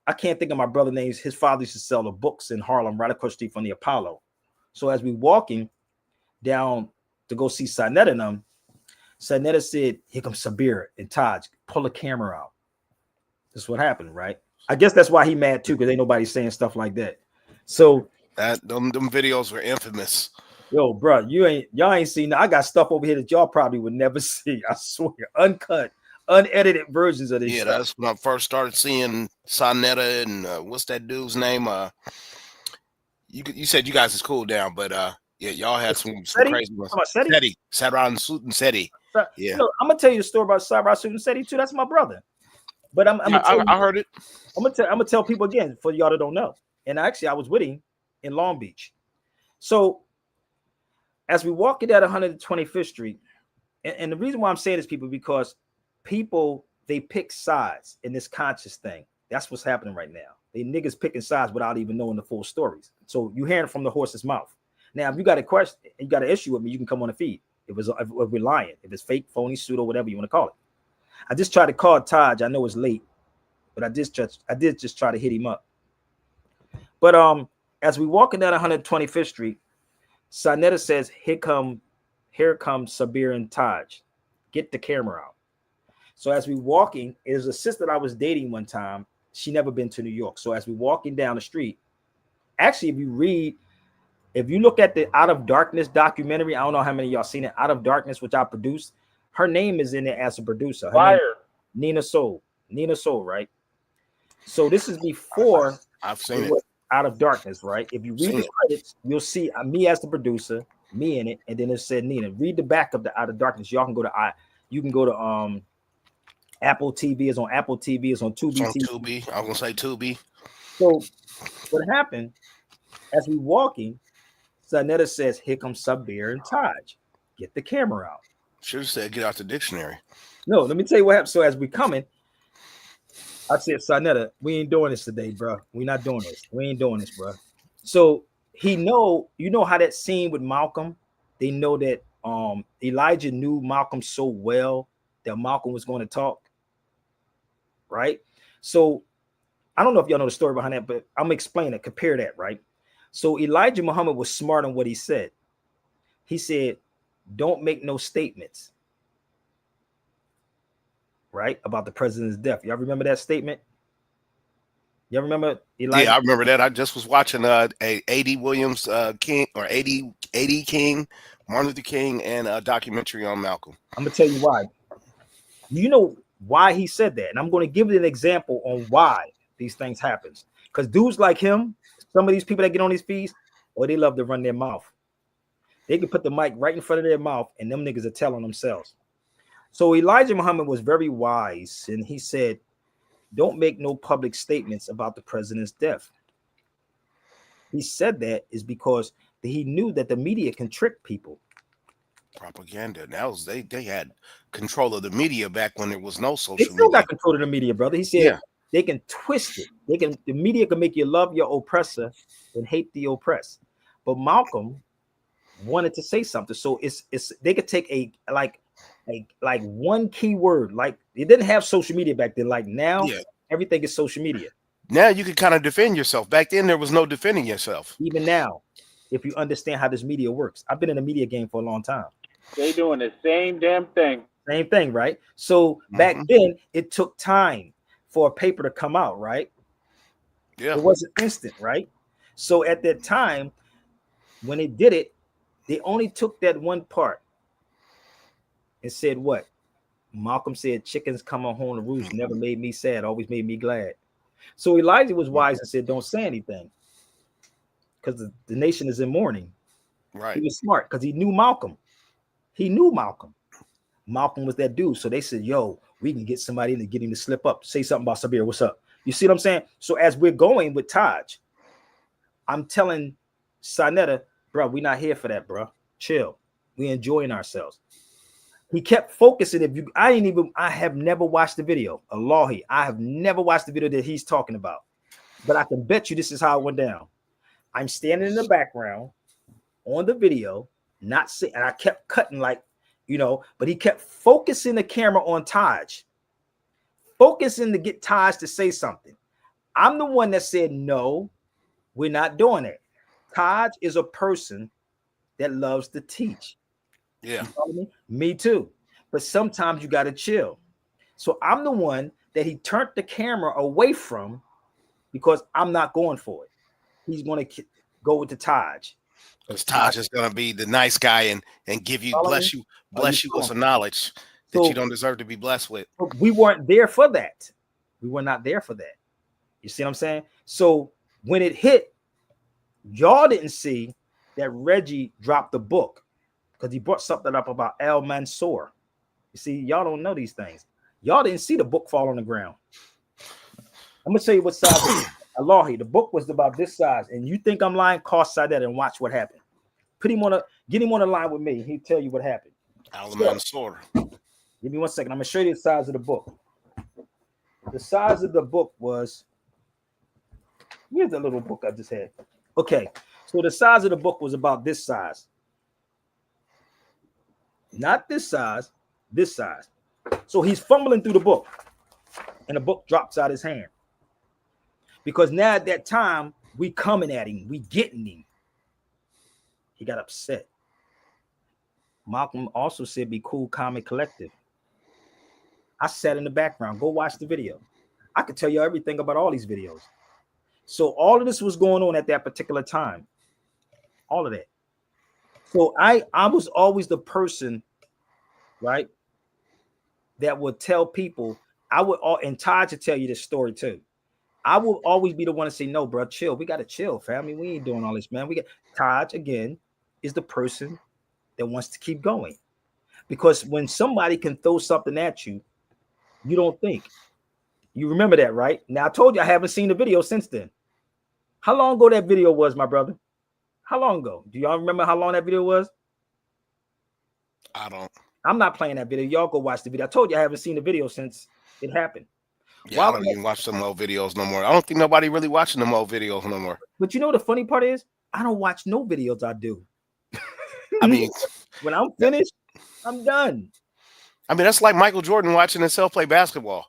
I can't think of my brother's names. His father used to sell the books in Harlem right across the street from the Apollo. So as we walking down to go see Sinetta and them, Sinetta said, "Here comes Sabir and Taj. Pull the camera out." This is what happened, right? I guess that's why he mad too, because ain't nobody saying stuff like that. So that them videos were infamous. Yo, bro, y'all ain't seen. I got stuff over here that y'all probably would never see. I swear, uncut, unedited versions of this. Yeah, stuff. That's when I first started seeing Sinetta and what's that dude's name? You said you guys is cool down, but yeah, y'all had some crazy ones. Seti, Sabir Suit and Seti. Yeah, I'm gonna tell you the story about Sabir Suit and Seti too. That's my brother. But I heard it. I'm gonna tell people again for y'all that don't know. And actually, I was with him in Long Beach. So as we walk into 125th Street, and the reason why I'm saying this, people, because people, they pick sides in this conscious thing. That's what's happening right now. They niggas picking sides without even knowing the full stories. So you hearing it from the horse's mouth. Now, if you got a question, you got an issue with me, you can come on the feed. If we're lying, if it's fake, phony, pseudo, whatever you want to call it. I just tried to call Taj. I know it's late, but I did just try to hit him up. But as we walking down 125th Street, Sinetta says, here come Sabir and Taj. Get the camera out. So as we walking, there's a sister I was dating one time. She never been to New York. So as we walking down the street, actually, if you look at the Out of Darkness documentary, I don't know how many of y'all seen it. Out of Darkness, which I produced, her name is in it as a producer. Her name, Nina Soul, right? So this is before I've seen it. Out of Darkness, right? If you read the credits, you'll see me as the producer, me in it, and then it said Nina. Read the back of the Out of Darkness. Y'all can go to Apple TV. Is on Apple TV. Is on Tubi. It's on Tubi. I was gonna say Tubi. So what happened as we walking? Sanetta says, "Here comes Sabir and Taj. Get the camera out." Should have said, "Get out the dictionary." No, let me tell you what happened. So as we coming, I said, "Sanetta, we ain't doing this today, bro. We not doing this. We ain't doing this, bro." So you know how that scene with Malcolm, they know that Elijah knew Malcolm so well that Malcolm was going to talk, right? So I don't know if y'all know the story behind that, but I'm gonna explain it. Compare that, right? So Elijah Muhammad was smart on what he said. He said, "Don't make no statements." Right, about the president's death. Y'all remember that statement? Y'all remember Elijah? Yeah, I remember that. I just was watching a A.D. Williams King or A.D. King, Martin Luther King, and a documentary on Malcolm. I'm gonna tell you why. You know why he said that, and I'm going to give you an example on why these things happen. Because dudes like him, some of these people that get on these feeds, they love to run their mouth. They can put the mic right in front of their mouth, and them niggas are telling themselves. So Elijah Muhammad was very wise, and he said, "Don't make no public statements about the president's death." He said that is because he knew that the media can trick people. Propaganda. That was they had control of the media back when there was no social media. They still media. got control of the media, brother. He said they can twist it. The media can make you love your oppressor and hate the oppressed. But Malcolm wanted to say something, so it's they could take a one key word. Like, it didn't have social media back then. Like now, everything is social media. Now you can kind of defend yourself. Back then, there was no defending yourself. Even now, if you understand how this media works, I've been in the media game for a long time. They doing the same damn thing. Same thing, right? So back then, it took time for a paper to come out, right? Yeah, it wasn't instant, right? So at that time, when they did it, they only took that one part and said what? Malcolm said, "Chickens come on home to roost never made me sad, always made me glad." So Elijah was wise and said, "Don't say anything, because the nation is in mourning." Right. He was smart because he knew Malcolm. He knew Malcolm. Malcolm was that dude. So they said, "Yo, we can get somebody in to get him to slip up. Say something about Sabir. What's up?" You see what I'm saying? So as we're going with Taj, I'm telling Sanetta, "Bro, we're not here for that, bro. Chill. We enjoying ourselves." He kept focusing. I have never watched the video. Allahi, I have never watched the video that he's talking about. But I can bet you this is how it went down. I'm standing in the background on the video, not sitting, and I kept cutting but he kept focusing the camera on Taj, focusing to get Taj to say something. I'm the one that said, "No, we're not doing it." Taj is a person that loves to teach. Yeah. Me too. But sometimes you got to chill. So I'm the one that he turned the camera away from because I'm not going for it. He's going to go with the Taj. Because Taj is going to be the nice guy and give you, bless you with some knowledge that you don't deserve to be blessed with. We weren't there for that. We were not there for that. You see what I'm saying? So when it hit, y'all didn't see that Reggie dropped the book because he brought something up about Al Mansour. You see, y'all don't know these things. Y'all didn't see the book fall on the ground. I'm gonna tell you what size. Allahi, the book was about this size, and you think I'm lying? Call Sadat and watch what happened. Get him on the line with me. He'll tell you what happened. Al Mansour. Give me 1 second. I'm gonna show you the size of the book. The size of the book was. Here's the little book I just had. Okay, so the size of the book was about this size. Not this size, this size. So he's fumbling through the book, and the book drops out his hand. Because now at that time, we coming at him, we getting him. He got upset. Malcolm also said, "Be cool, calm, and collective." I sat in the background. Go watch the video. I could tell you everything about all these videos. So all of this was going on at that particular time. All of that. So I was always the person, right, that would tell people. And Todd to tell you this story too. I will always be the one to say, no, bro, chill. We got to chill, family. We ain't doing all this, man. Todd, again, is the person that wants to keep going. Because when somebody can throw something at you, you don't think. You remember that, right? Now, I told you I haven't seen the video since then. How long ago that video was, my brother? How long ago? Do y'all remember how long that video was? I don't. I'm not playing that video. Y'all go watch the video. I told you I haven't seen the video since it happened. Yeah, I don't even watch some old videos no more. I don't think nobody really watching them old videos no more. But you know the funny part is, I don't watch no videos I do. I mean, when I'm finished, I'm done. I mean, that's like Michael Jordan watching himself play basketball.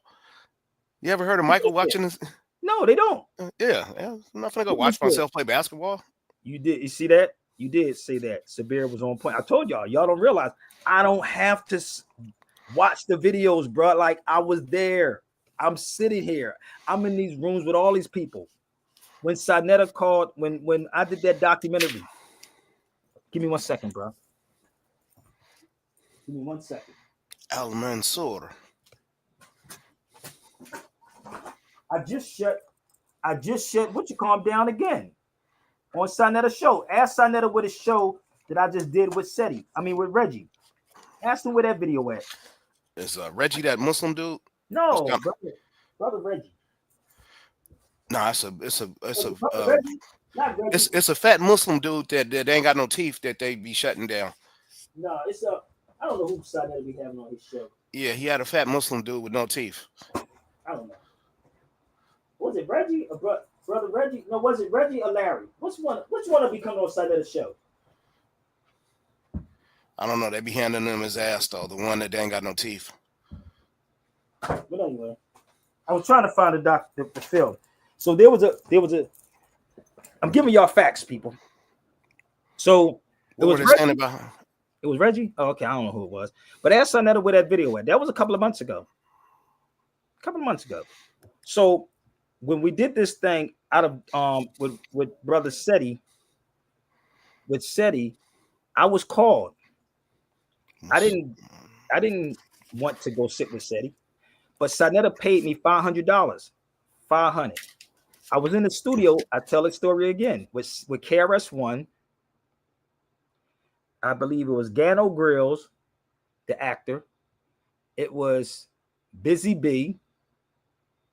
You ever heard of Michael watching this? No, they don't. Yeah, I'm not gonna go watch myself play basketball. You did. You see that? You did say that. Sabir was on point. I told y'all don't realize I don't have to watch the videos, bro. Like I was there. I'm sitting here. I'm in these rooms with all these people. When Sinetta called, when I did that documentary. Give me 1 second, bro. Give me 1 second. Al Mansour. I just shut. What you calm down again? On Sinetta's show. Ask Sinetta what his show that I just did with Seti. I mean with Reggie. Ask him where that video at. Is Reggie that Muslim dude? No, brother Reggie. No, it's a fat Muslim dude that ain't got no teeth that they be shutting down. No, I don't know who Sinetta be having on his show. Yeah, he had a fat Muslim dude with no teeth. I don't know. Was it Reggie or brother Reggie? No, was it Reggie or Larry? Which one will be coming on Sinetta's show? I don't know. They be handing him his ass though. The one that ain't got no teeth. But anyway, I was trying to find the film. So there was a. I'm giving y'all facts, people. So it was Reggie. It was Reggie. Oh, okay. I don't know who it was, but ask Sinetta where that video at. That was a couple of months ago. So when we did this thing out of with brother Seti, I was called. I didn't want to go sit with Seti, but Sinetta paid me $500. $500. I was in the studio. I tell the story again with KRS-One. I believe it was Gano Grills, the actor. It was Busy B,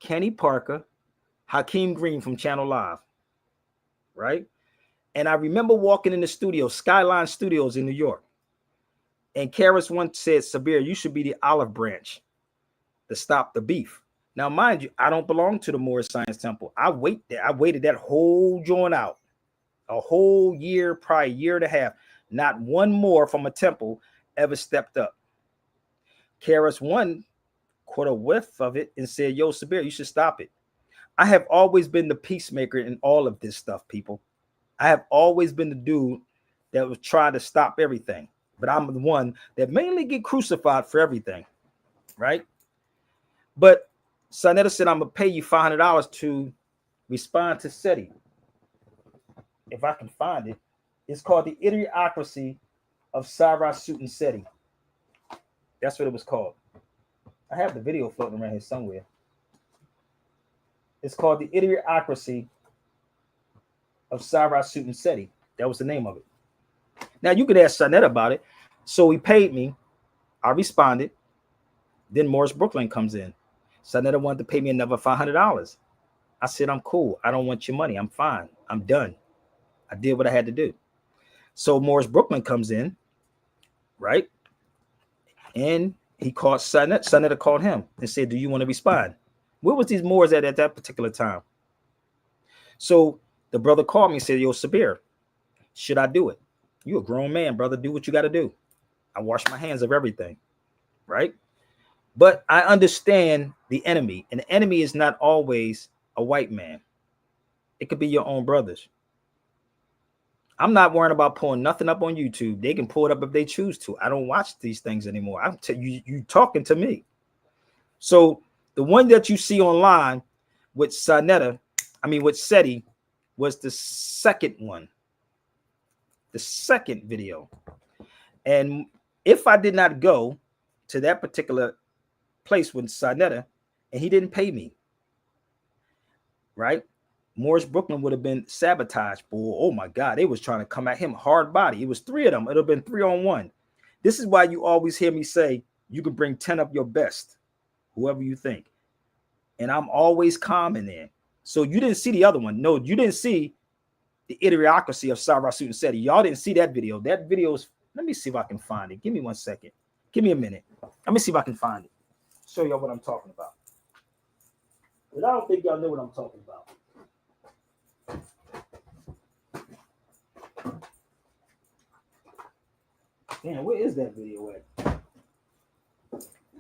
Kenny Parker, Hakeem Green from Channel Live, right? And I remember walking in the studio, Skyline Studios in New York. And KRS-One said, Sabir, you should be the olive branch to stop the beef. Now, mind you, I don't belong to the Moorish Science Temple. I waited that whole joint out. A whole year, probably a year and a half. Not one more from a temple ever stepped up. KRS-One caught a whiff of it and said, yo, Sabir, you should stop it. I have always been the peacemaker in all of this stuff, people. I have always been the dude that was trying to stop everything. But I'm the one that mainly get crucified for everything, right? But Sinetta said, I'm going to pay you $500 to respond to Seti. If I can find it. It's called The Idiocracy of Cyrus Suit and Seti. That's what it was called. I have the video floating around here somewhere. It's called The Idiocracy of Cyrus Suit and Seti. That was the name of it. Now, you could ask Sinetta about it. So he paid me. I responded. Then Morris Brooklyn comes in. Sinetta wanted to pay me another $500. I said, I'm cool. I don't want your money. I'm fine. I'm done. I did what I had to do. So Morris Brooklyn comes in, right? And he called Sinetta. Sinetta called him and said, do you want to respond? Where was these Moors at that particular time? So the brother called me and said, yo, Sabir, should I do it? You a grown man, brother. Do what you got to do. I wash my hands of everything, right? But I understand the enemy. And the enemy is not always a white man. It could be your own brothers. I'm not worrying about pulling nothing up on YouTube. They can pull it up if they choose to. I don't watch these things anymore. You talking to me. So the one that you see online with with SETI, was the second one, the second video. And if I did not go to that particular place with Sinetta and he didn't pay me, right? Morris Brooklyn would have been sabotaged. Boy, oh my God, they was trying to come at him hard body. It was 3 of them. It would have been 3-on-1. This is why you always hear me say you can bring 10 of your best, whoever you think. And I'm always calm in there. So you didn't see the other one. No, you didn't see the idiocracy of Sabir Suit and SETI. Y'all didn't see that video. That video is, let me see if I can find it. Give me 1 second. Give me a minute. Let me see if I can find it. Show y'all what I'm talking about. But I don't think y'all know what I'm talking about. Damn, where is that video at?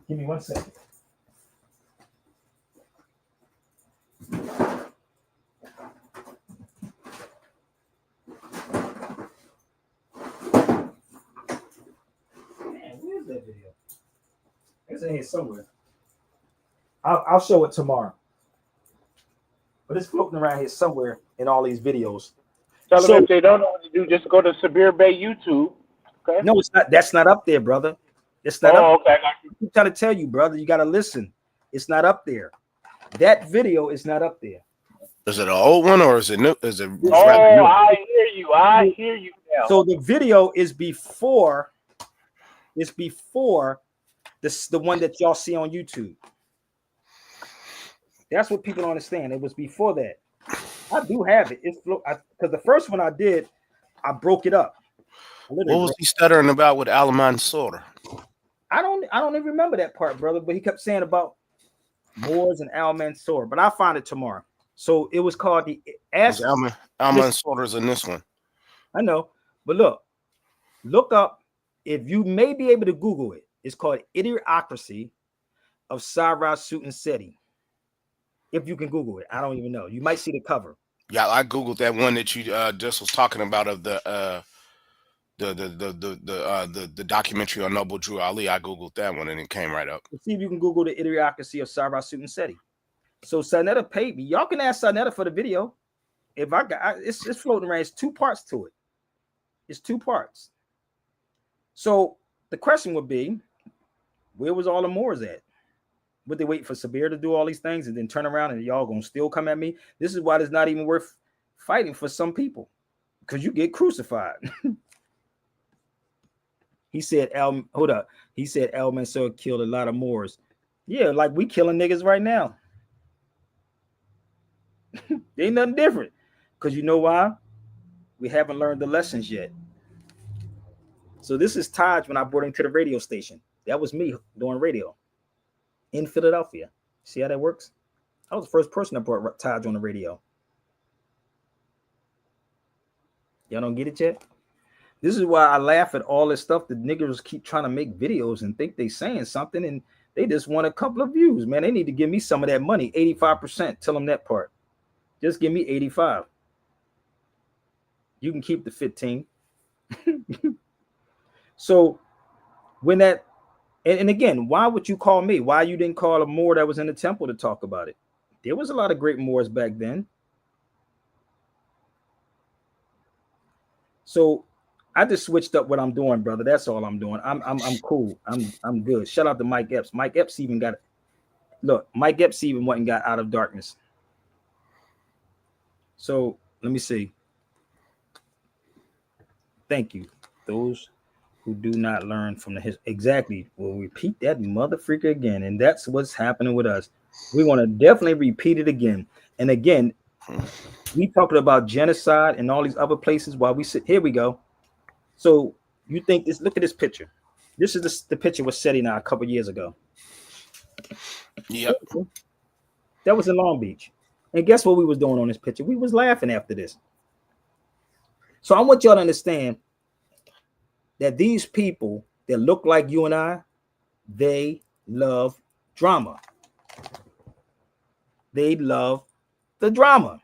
Give me 1 second. Where's that video? It's in here somewhere. I'll show it tomorrow. But it's floating around here somewhere in all these videos. Tell them if they don't know what to do, just go to Sabir Bay YouTube. Okay. No, it's not. That's not up there, brother. It's not. Oh, up okay. I'm trying to tell you, brother. You got to listen. It's not up there. That video is not up there. Is it an old one or is it new? Is it? Oh, I hear you. I hear you now. So the video is before. It's before the one that y'all see on YouTube. That's what people don't understand. It was before that. I do have it. It's because the first one I did, I broke it up. What was he stuttering about with Alaman Sorter? I don't even remember that part, brother. But he kept saying about Moors and Alaman Sorter. But I'll find it tomorrow. So it was called the Ask. Alaman Sorter's in this one. I know, but look up. If you may be able to Google it, it's called Idiocracy of Sabir Suit and SETI. If you can Google it, I don't even know. You might see the cover. Yeah, I Googled that one that you just was talking about of the documentary on Noble Drew Ali. I Googled that one and it came right up. Let's see if you can Google the Idiocracy of Sabir Suit and SETI. So Sinetta paid me. Y'all can ask Sinetta for the video. If I got it's floating around. It's 2 parts to it. It's 2 parts. So the question would be, where was all the Moors at? Would they wait for Sabir to do all these things and then turn around and y'all gonna still come at me? This is why it's not even worth fighting for some people, because you get crucified. He said, hold up. He said Al Mansour killed a lot of Moors. Yeah, like we killing niggas right now. Ain't nothing different. Because you know why? We haven't learned the lessons yet. So this is Taj when I brought him to the radio station. That was me doing radio in Philadelphia. See how that works? I was the first person that brought Taj on the radio. Y'all don't get it yet? This is why I laugh at all this stuff that niggers keep trying to make videos and think they saying something and they just want a couple of views, man. They need to give me some of that money, 85%. Tell them that part. Just give me 85. You can keep the 15. So when that, and again, why would you call me? Why you didn't call a Moor that was in the temple to talk about it? There was a lot of great Moors back then. So I just switched up what I'm doing, brother. That's all I'm doing. I'm cool. I'm good. Shout out to Mike Epps. Mike Epps even got, look, Mike Epps even went and got out of darkness. So let me see. Thank you. Those who do not learn from the history. Exactly. We'll repeat that motherfucker again. And that's what's happening with us. We want to definitely repeat it again. And again, we talking about genocide and all these other places while we sit. Here we go. So you think this, look at this picture. This is the picture with SETI now a couple years ago. Yep. That was in Long Beach. And guess what we was doing on this picture? We was laughing after this. So I want y'all to understand that these people that look like you and I, they love drama. They love the drama.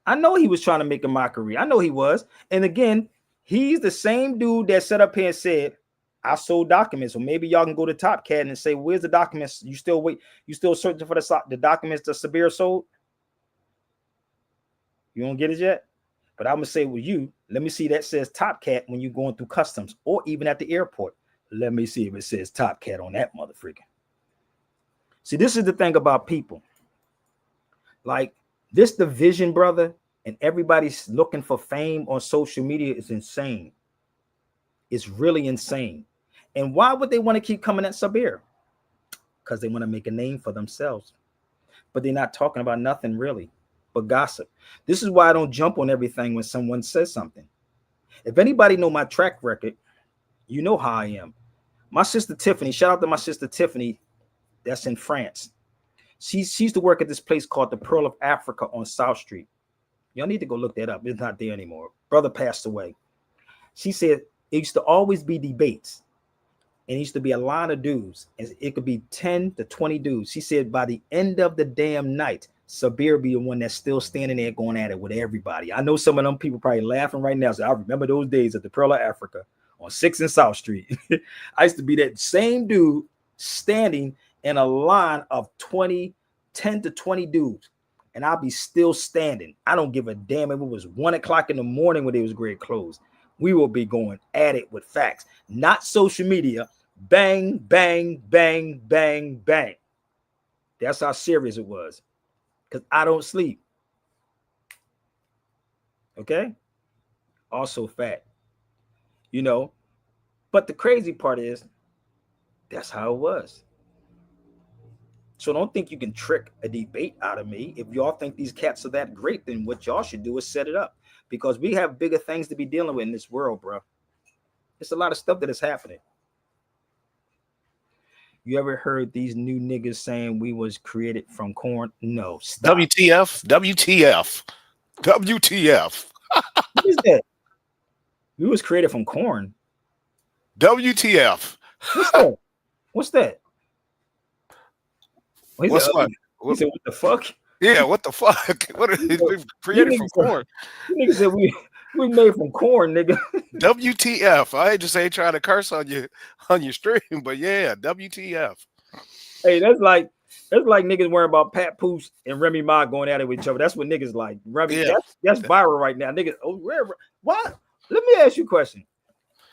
I know he was trying to make a mockery. I know he was. And again, he's the same dude that sat up here and said, I sold documents, so maybe y'all can go to Top Cat and say, "Where's the documents? You still searching for the documents that Sabir sold? You don't get it yet?" But I'm gonna say with you, let me see that says Top Cat when you're going through customs or even at the airport. Let me see if it says Top Cat on that motherfucker. See, this is the thing about people. Like this division, brother, and everybody's looking for fame on social media is insane. It's really insane. And why would they want to keep coming at Sabir? Because they want to make a name for themselves. But they're not talking about nothing really but gossip. This is why I don't jump on everything when someone says something. If anybody know my track record, you know how I am. My sister Tiffany, shout out to my sister Tiffany, that's in France. She used to work at this place called the Pearl of Africa on South Street. Y'all need to go look that up. It's not there anymore. Brother passed away. She said it used to always be debates. And it used to be a line of dudes. And it could be 10 to 20 dudes. She said by the end of the damn night, Sabir be the one that's still standing there going at it with everybody. I know some of them people probably laughing right now. So I remember those days at the Pearl of Africa on 6th and South Street. I used to be that same dude standing in a line of 10 to 20 dudes. And I'll be still standing. I don't give a damn if it was 1 o'clock in the morning when it was great closed. We will be going at it with facts, not social media. Bang, bang, bang, bang, bang. That's how serious it was. Because I don't sleep. Okay? Also fat. You know, but the crazy part is that's how it was. So don't think you can trick a debate out of me. If y'all think these cats are that great, then what y'all should do is set it up. Because we have bigger things to be dealing with in this world, bro. It's a lot of stuff that is happening. You ever heard these new niggas saying we was created from corn? No, stop. WTF, WTF, WTF. What is that? We was created from corn. WTF. What's that? What's that? What's that? What? He said, what the fuck? Yeah, what the fuck? What are we created from corn? You niggas said we made from corn, nigga. WTF. I just ain't trying to curse on your stream, but yeah, WTF. Hey, that's like niggas worrying about Pat Poose and Remy Ma going at it with each other. That's what niggas like. Remy, yeah. That's viral right now. Niggas, what? Let me ask you a question.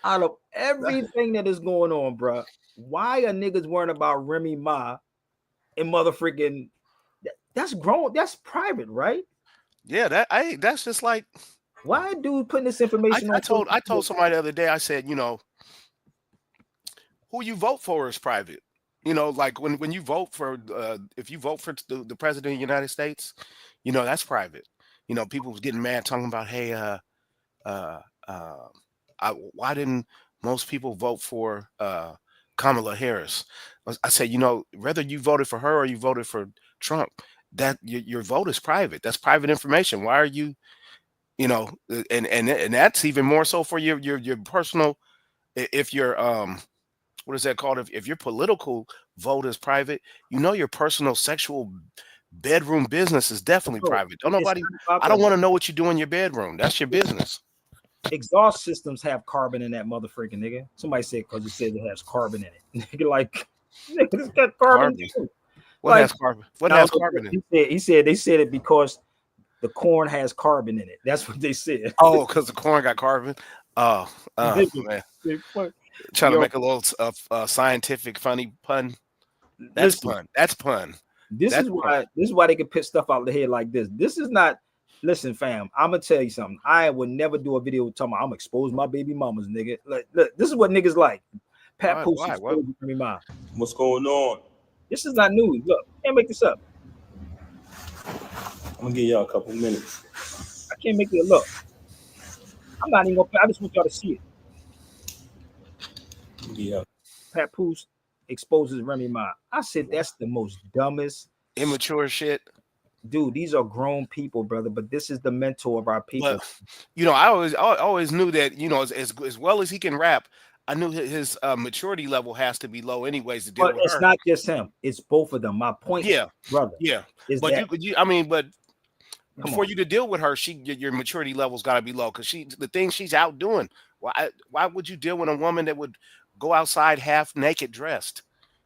Out of everything that is going on, bro, why are niggas worrying about Remy Ma and motherfucking? That's grown. That's private, right? Yeah, that's just like. Why dude putting this information I told somebody the other day, I said, you know, who you vote for is private. You know, like when you vote for if you vote for the president of the United States, you know, that's private. You know, people was getting mad talking about, hey, why didn't most people vote for Kamala Harris? I said, you know, whether you voted for her or you voted for Trump, that your vote is private. That's private information. Why are you, you know, and that's even more so for your personal. If your what is that called? If your political vote is private, you know, your personal sexual bedroom business is definitely private. Don't nobody. I don't want to know what you do in your bedroom. That's your business. Exhaust systems have carbon in that motherfucking nigga. Somebody said because it says it has carbon in it. Nigga, like, nigga, it's got carbon. What has carbon? What has carbon in it? He said they said it because the corn has carbon in it. That's what they said. Oh, because the corn got carbon. Oh, man. Trying to make a little scientific funny pun. That's pun. That's pun. This is why they can put stuff out of the head like this. This is not. Listen, fam, I'm gonna tell you something. I would never do a video talking about I'm expose my baby mamas, nigga. Like, look, this is what niggas like. Pat Poose exposed me mom. What's going on? This is not news. Look, can't make this up. I'm gonna give y'all a couple minutes. I can't make it look. I'm not even gonna. I just want y'all to see it. Yeah. Pat Poose exposes Remy Ma. I said that's the most dumbest, immature shit. Dude, these are grown people, brother. But this is the mental of our people. But, you know, I always knew that, you know, as well as he can rap, I knew his maturity level has to be low, anyways. To deal with it's not just him; it's both of them. My point, brother. Yeah, but before you to deal with her, your maturity level's got to be low because the things she's out doing. Why would you deal with a woman that would go outside half naked dressed.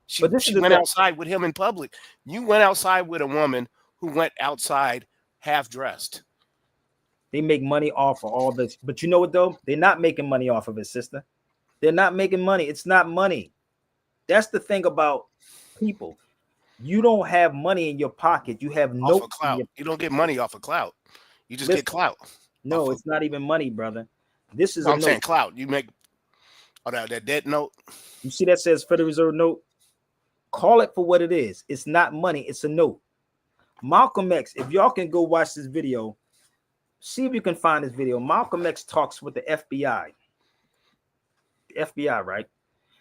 She But this is the went thing. outside with him in public. You went outside with a woman who went outside half dressed. They make money off of all this. But you know what, though? They're not making money off of it, sister. They're not making money. It's not money. That's the thing about people. You don't have money in your pocket. You have no clout. You don't get money off of clout. You just get clout. No, it's not even money, brother. This is I'm saying clout. You make that debt note. You see that says Federal Reserve note? Call it for what it is. It's not money. It's a note. Malcolm X, if y'all can go watch this video, see if you can find this video. Malcolm X talks with the FBI. The FBI, right?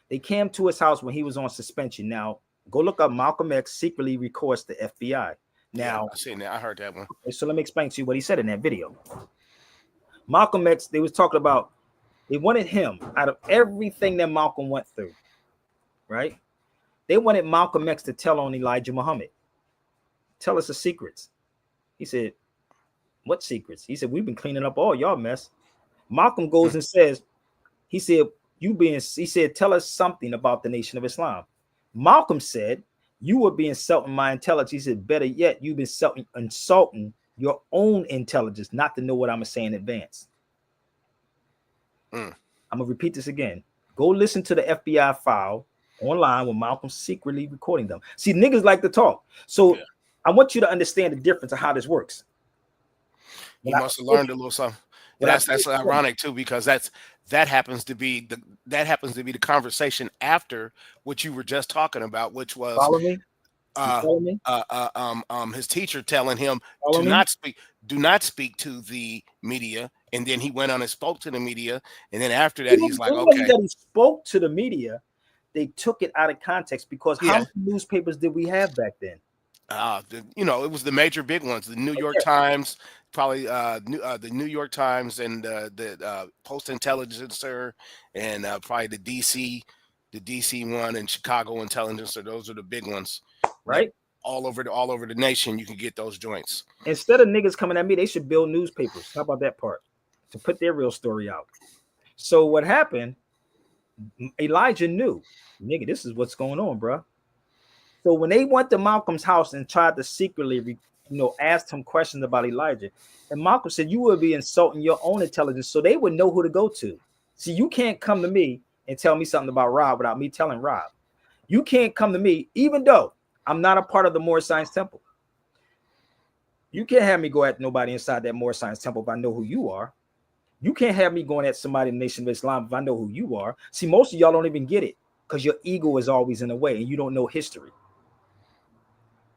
They came to his house when he was on suspension. Now, go look up Malcolm X secretly records the FBI. Now, I seen that. I heard that one. So let me explain to you what he said in that video. Malcolm X, they was talking about, they wanted him out of everything that Malcolm went through, right? They wanted Malcolm X to tell on Elijah Muhammad. Tell us the secrets. He said, what secrets? He said, we've been cleaning up all y'all mess. Malcolm goes and says, he said, tell us something about the Nation of Islam. Malcolm said, you would be insulting my intelligence. He said, better yet, you've been insulting your own intelligence, not to know what I'm going to say in advance. I'm going to repeat this again. Go listen to the FBI file online with Malcolm secretly recording them. See, niggas like to talk. So I want you to understand the difference of how this works. He must have learned a little something. That's ironic too, because that happens to be the conversation after what you were just talking about, which was his teacher telling him do not speak to the media, and then he went on and spoke to the media, and then after that he's like, okay, that he spoke to the media, they took it out of context because how many newspapers did we have back then? It was the major big ones, the New York Times, probably the New York Times and the Post Intelligencer, and probably the DC one, and Chicago Intelligencer. Those are the big ones, right? All over the nation, you can get those joints. Instead of niggas coming at me, they should build newspapers. How about that part? To put their real story out. So what happened? Elijah knew, nigga, this is what's going on, bro. So when they went to Malcolm's house and tried to secretly, asked him questions about Elijah, and Malcolm said, you would be insulting your own intelligence, so they would know who to go to. See, you can't come to me and tell me something about Rob without me telling Rob. You can't come to me, even though I'm not a part of the Moorish Science Temple. You can't have me go at nobody inside that Moorish Science Temple if I know who you are. You can't have me going at somebody in the Nation of Islam if I know who you are. See, most of y'all don't even get it because your ego is always in the way and you don't know history.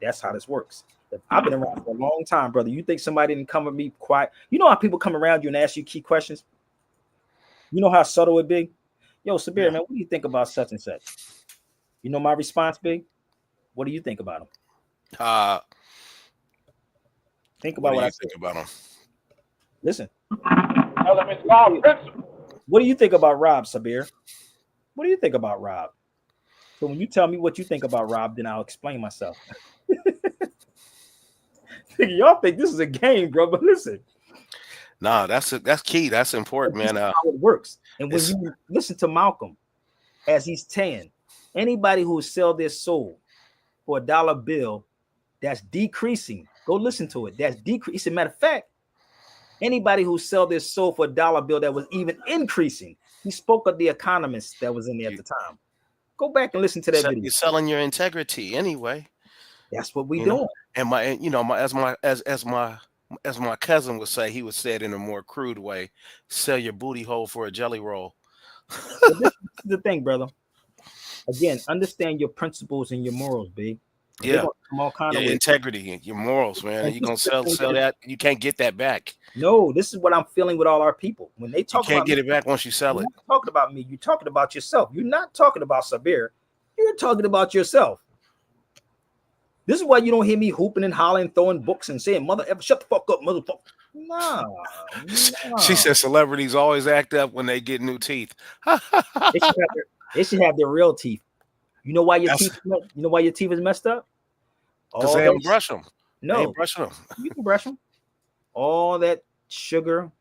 That's how this works. I've been around for a long time, brother. You think somebody didn't come with me quiet? You know how people come around you and ask you key questions? You know how subtle it be? Yo, Sabir, man, what do you think about such and such? You know my response be? What do you think about him? Think about what I think about him. Listen. What do you think about Rob, Sabir? What do you think about Rob? So when you tell me what you think about Rob, then I'll explain myself. Y'all think this is a game, bro, but listen. Nah, that's key. That's important, man. How it works. And when you listen to Malcolm as he's saying, anybody who sell their soul for $1 bill, that's decreasing. Go listen to it. That's decreasing. Matter of fact, anybody who sell their soul for $1 bill that was even increasing. He spoke of the economist that was in there at the time. Go back and listen to that video. You're selling your integrity anyway. That's what we doing. And as my cousin would say, he would say it in a more crude way: sell your booty hole for a jelly roll. This is the thing, brother. Again, understand your principles and your morals, big. Yeah, your integrity, your morals, man. You're gonna sell that. You can't get that back. No, this is what I'm feeling with all our people. When they talk, you can't get it back once you sell it. You're not talking about me. You're talking about yourself. You're not talking about Sabir. You're talking about yourself. This is why you don't hear me hooping and hollering, throwing books and saying, "Mother, ever shut the fuck up, motherfucker." Nah. She said celebrities always act up when they get new teeth. They should have their real teeth. You know why your teeth? You know why your teeth is messed up? Because they don't brush them. No, they ain't brushing them. You can brush them. All that sugar,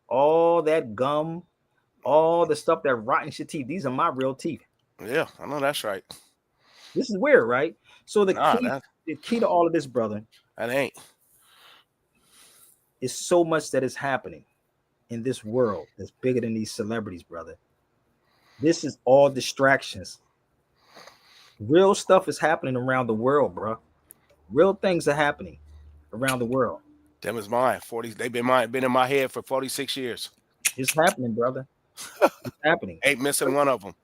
all that gum, all the stuff that rottens your teeth. These are my real teeth. Yeah, I know that's right. This is weird, right? So the Nah, key to all of this, brother, that ain't. is so much that is happening in this world that's bigger than these celebrities, brother. This is all distractions. Real stuff is happening around the world, bro. Real things are happening around the world. Them is mine. 40. They've been in my head for 46 years. It's happening, brother. It's happening. Ain't missing one of them.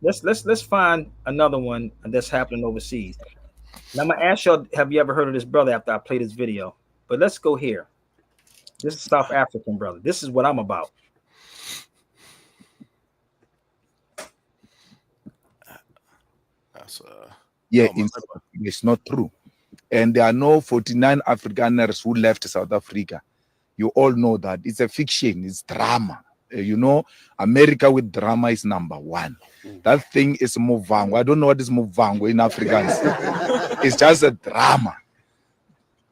Let's find another one that's happening overseas. Now I'm gonna ask y'all, have you ever heard of this brother after I play this video? But let's go here. This is South African brother. This is what I'm about. That's yeah, it's not true. And there are no 49 Afrikaners who left South Africa. You all know that. It's a fiction. It's drama. You know, America with drama is number one. That thing is Movango. I don't know what is Movango in Afrikaans. It's just a drama.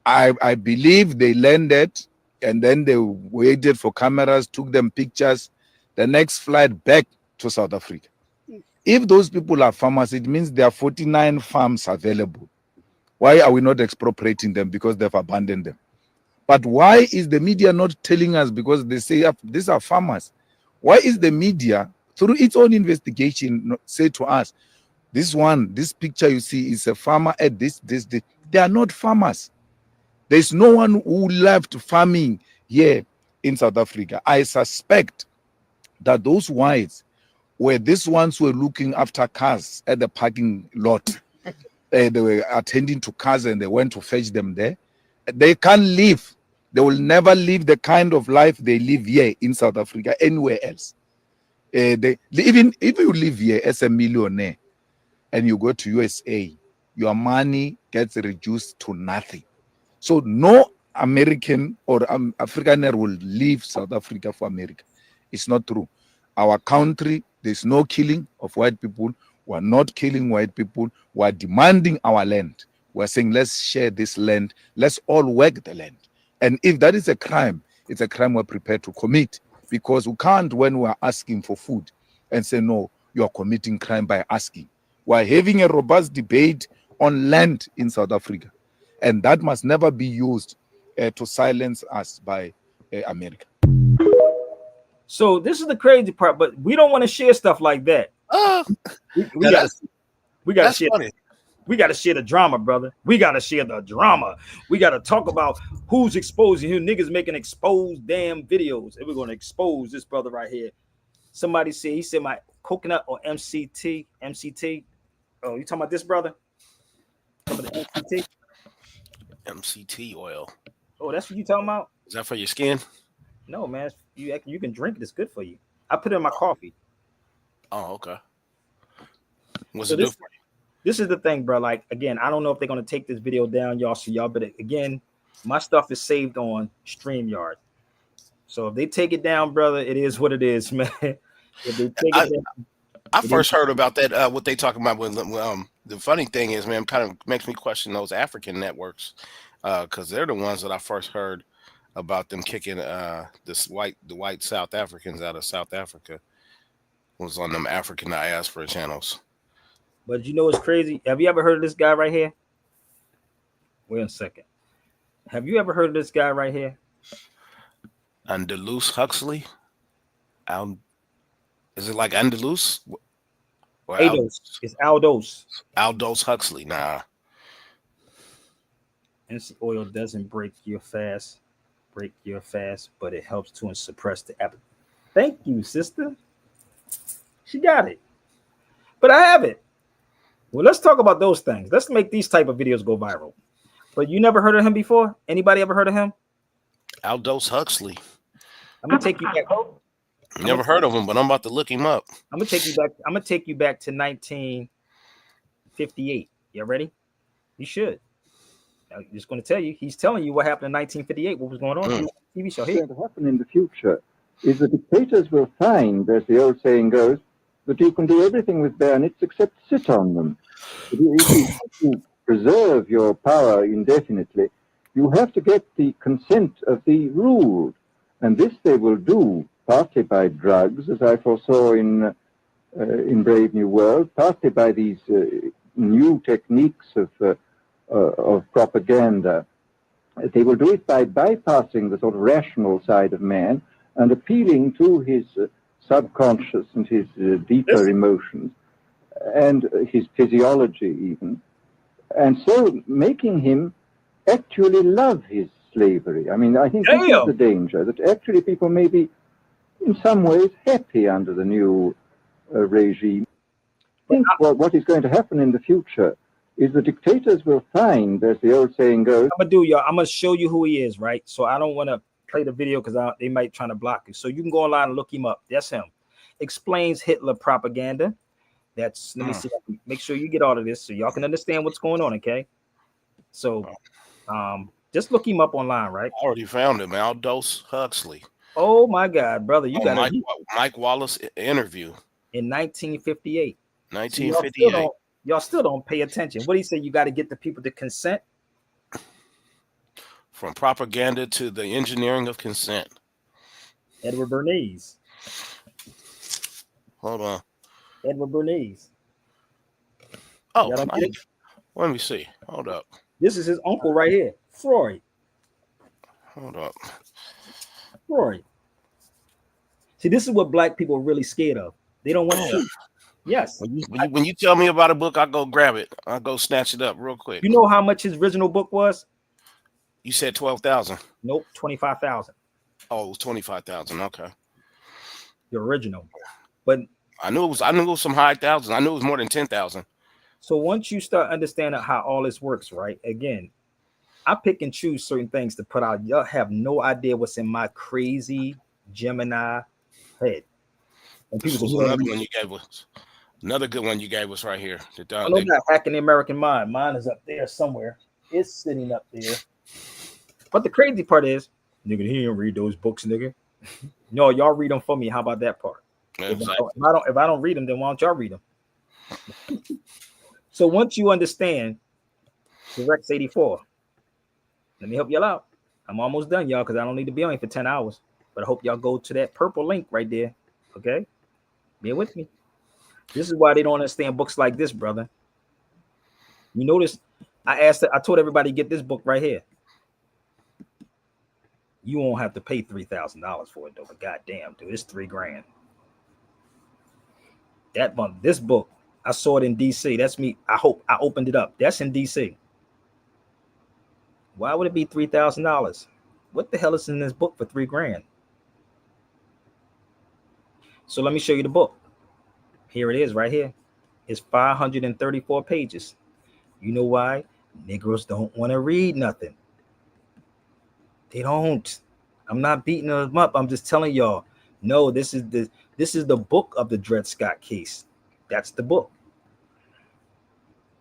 I believe they landed and then they waited for cameras, took them pictures. The next flight back to South Africa. If those people are farmers, it means there are 49 farms available. Why are we not expropriating them? Because they've abandoned them. But why is the media not telling us? Because they say these are farmers. Why is the media, through its own investigation, say to us, this picture you see is a farmer at this. They are not farmers. There's no one who left farming here in South Africa. I suspect that those whites were these ones who were looking after cars at the parking lot. They were attending to cars and they went to fetch them there. They can't live. They will never live the kind of life they live here in South Africa, anywhere else. Even if you live here as a millionaire and you go to USA, your money gets reduced to nothing. So no American or Afrikaner will leave South Africa for America. It's not true. Our country, there's no killing of white people. We're not killing white people. We're demanding our land. We're saying, let's share this land. Let's all work the land. And if that is a crime, it's a crime we're prepared to commit. Because we can't, when we're asking for food, and say, no, you're committing crime by asking. We're having a robust debate on land in South Africa. And that must never be used to silence us by America. So this is the crazy part, but we don't want to share stuff like that. We got to share. Funny. We got to share the drama, brother. We got to share the drama. We got to talk about who's exposing who. Niggas making exposed damn videos. And we're going to expose this brother right here. Somebody said, he said my coconut or MCT. Oh, you talking about this brother? Talking about the MCT? MCT oil. Oh, that's what you talking about? Is that for your skin? No, man. You can drink it. It's good for you. I put it in my coffee. Oh, okay. What's So it do for you? This is the thing, bro. Like, again, I don't know if they're going to take this video down, y'all. So y'all, but again, my stuff is saved on StreamYard. So if they take it down, brother, it is what it is, man. If they take it down, I first heard about that. What they talking about with the funny thing is, man, kind of makes me question those African networks because they're the ones that I first heard about them kicking the white South Africans out of South Africa. Was on them African diaspora channels. but you know what's crazy? Have you ever heard of this guy right here? Wait a second. Have you ever heard of this guy right here? Aldous Huxley. Is it like Andalus? Or Aldous. It's Aldous. Aldous Huxley. Nah. NC oil doesn't break your fast, but it helps to suppress the appetite. Thank you, sister. She got it. But I have it. Well, let's talk about those things. Let's make these type of videos go viral. But you never heard of him before? Anybody ever heard of him? Aldous Huxley. I'm gonna take you back. Never heard of him, but I'm about to look him up. I'm gonna take you back. I'm gonna take you back to 1958. You ready? You should. I'm just gonna tell you. He's telling you what happened in 1958. What was going on in the TV show here? What's going to happen in the future is the dictators will find, as the old saying goes, that you can do everything with bayonets except sit on them. If you want to preserve your power indefinitely, you have to get the consent of the ruled. And this they will do partly by drugs, as I foresaw in Brave New World, partly by these new techniques of propaganda. They will do it by bypassing the sort of rational side of man and appealing to his subconscious and his deeper emotions and his physiology even, and so making him actually love his slavery. I mean, I think this is the danger, that actually people may be in some ways happy under the new regime. I think what is going to happen in the future is the dictators will find, as the old saying goes. I'm gonna show you who he is, right? So I don't want to play the video because they might try to block you. So you can go online and look him up. That's him. Explains Hitler propaganda. That's, let me see. Make sure you get all of this so y'all can understand what's going on. Okay. So, just look him up online, right? I already found him. Aldous Huxley. Oh my God, brother! You got Mike Wallace interview in 1958. 1958. So y'all still don't pay attention. What do you say? You got to get the people to consent. From propaganda to the engineering of consent. Edward Bernays. Hold on. Edward Bernays. Oh, let me see. Hold up. This is his uncle right here, Freud. Hold up. Freud. See, this is what black people are really scared of. They don't want to. Yes. When you tell me about a book, I'll go grab it. I'll go snatch it up real quick. You know how much his original book was? You said 12,000. Nope, 25,000. Oh, it was 25,000. Okay. The original, but I knew it was some high thousands. I knew it was more than 10,000. So once you start understanding how all this works, right? Again, I pick and choose certain things to put out. Y'all have no idea what's in my crazy Gemini head. And people another one you gave us. Another good one you gave us right here. I'm not hacking the American mind. Mine is up there somewhere. It's sitting up there. But the crazy part is, nigga, he didn't read those books, nigga. No, y'all read them for me. How about that part? Exactly. If I don't read them, then why don't y'all read them? So once you understand the Rex 84, let me help y'all out. I'm almost done, y'all, because I don't need to be on here for 10 hours. But I hope y'all go to that purple link right there. Okay? Bear with me. This is why they don't understand books like this, brother. You notice I told everybody to get this book right here. You won't have to pay $3,000 for it, though. But goddamn, dude, it's $3,000. That one, this book, I saw it in DC. That's me. I hope I opened it up. That's in DC. Why would it be $3,000? What the hell is in this book for $3,000? So let me show you the book. Here it is, right here. It's 534 pages. You know why? Negroes don't want to read nothing. They don't. I'm not beating them up. I'm just telling y'all. No, this is the book of the Dred Scott case. That's the book.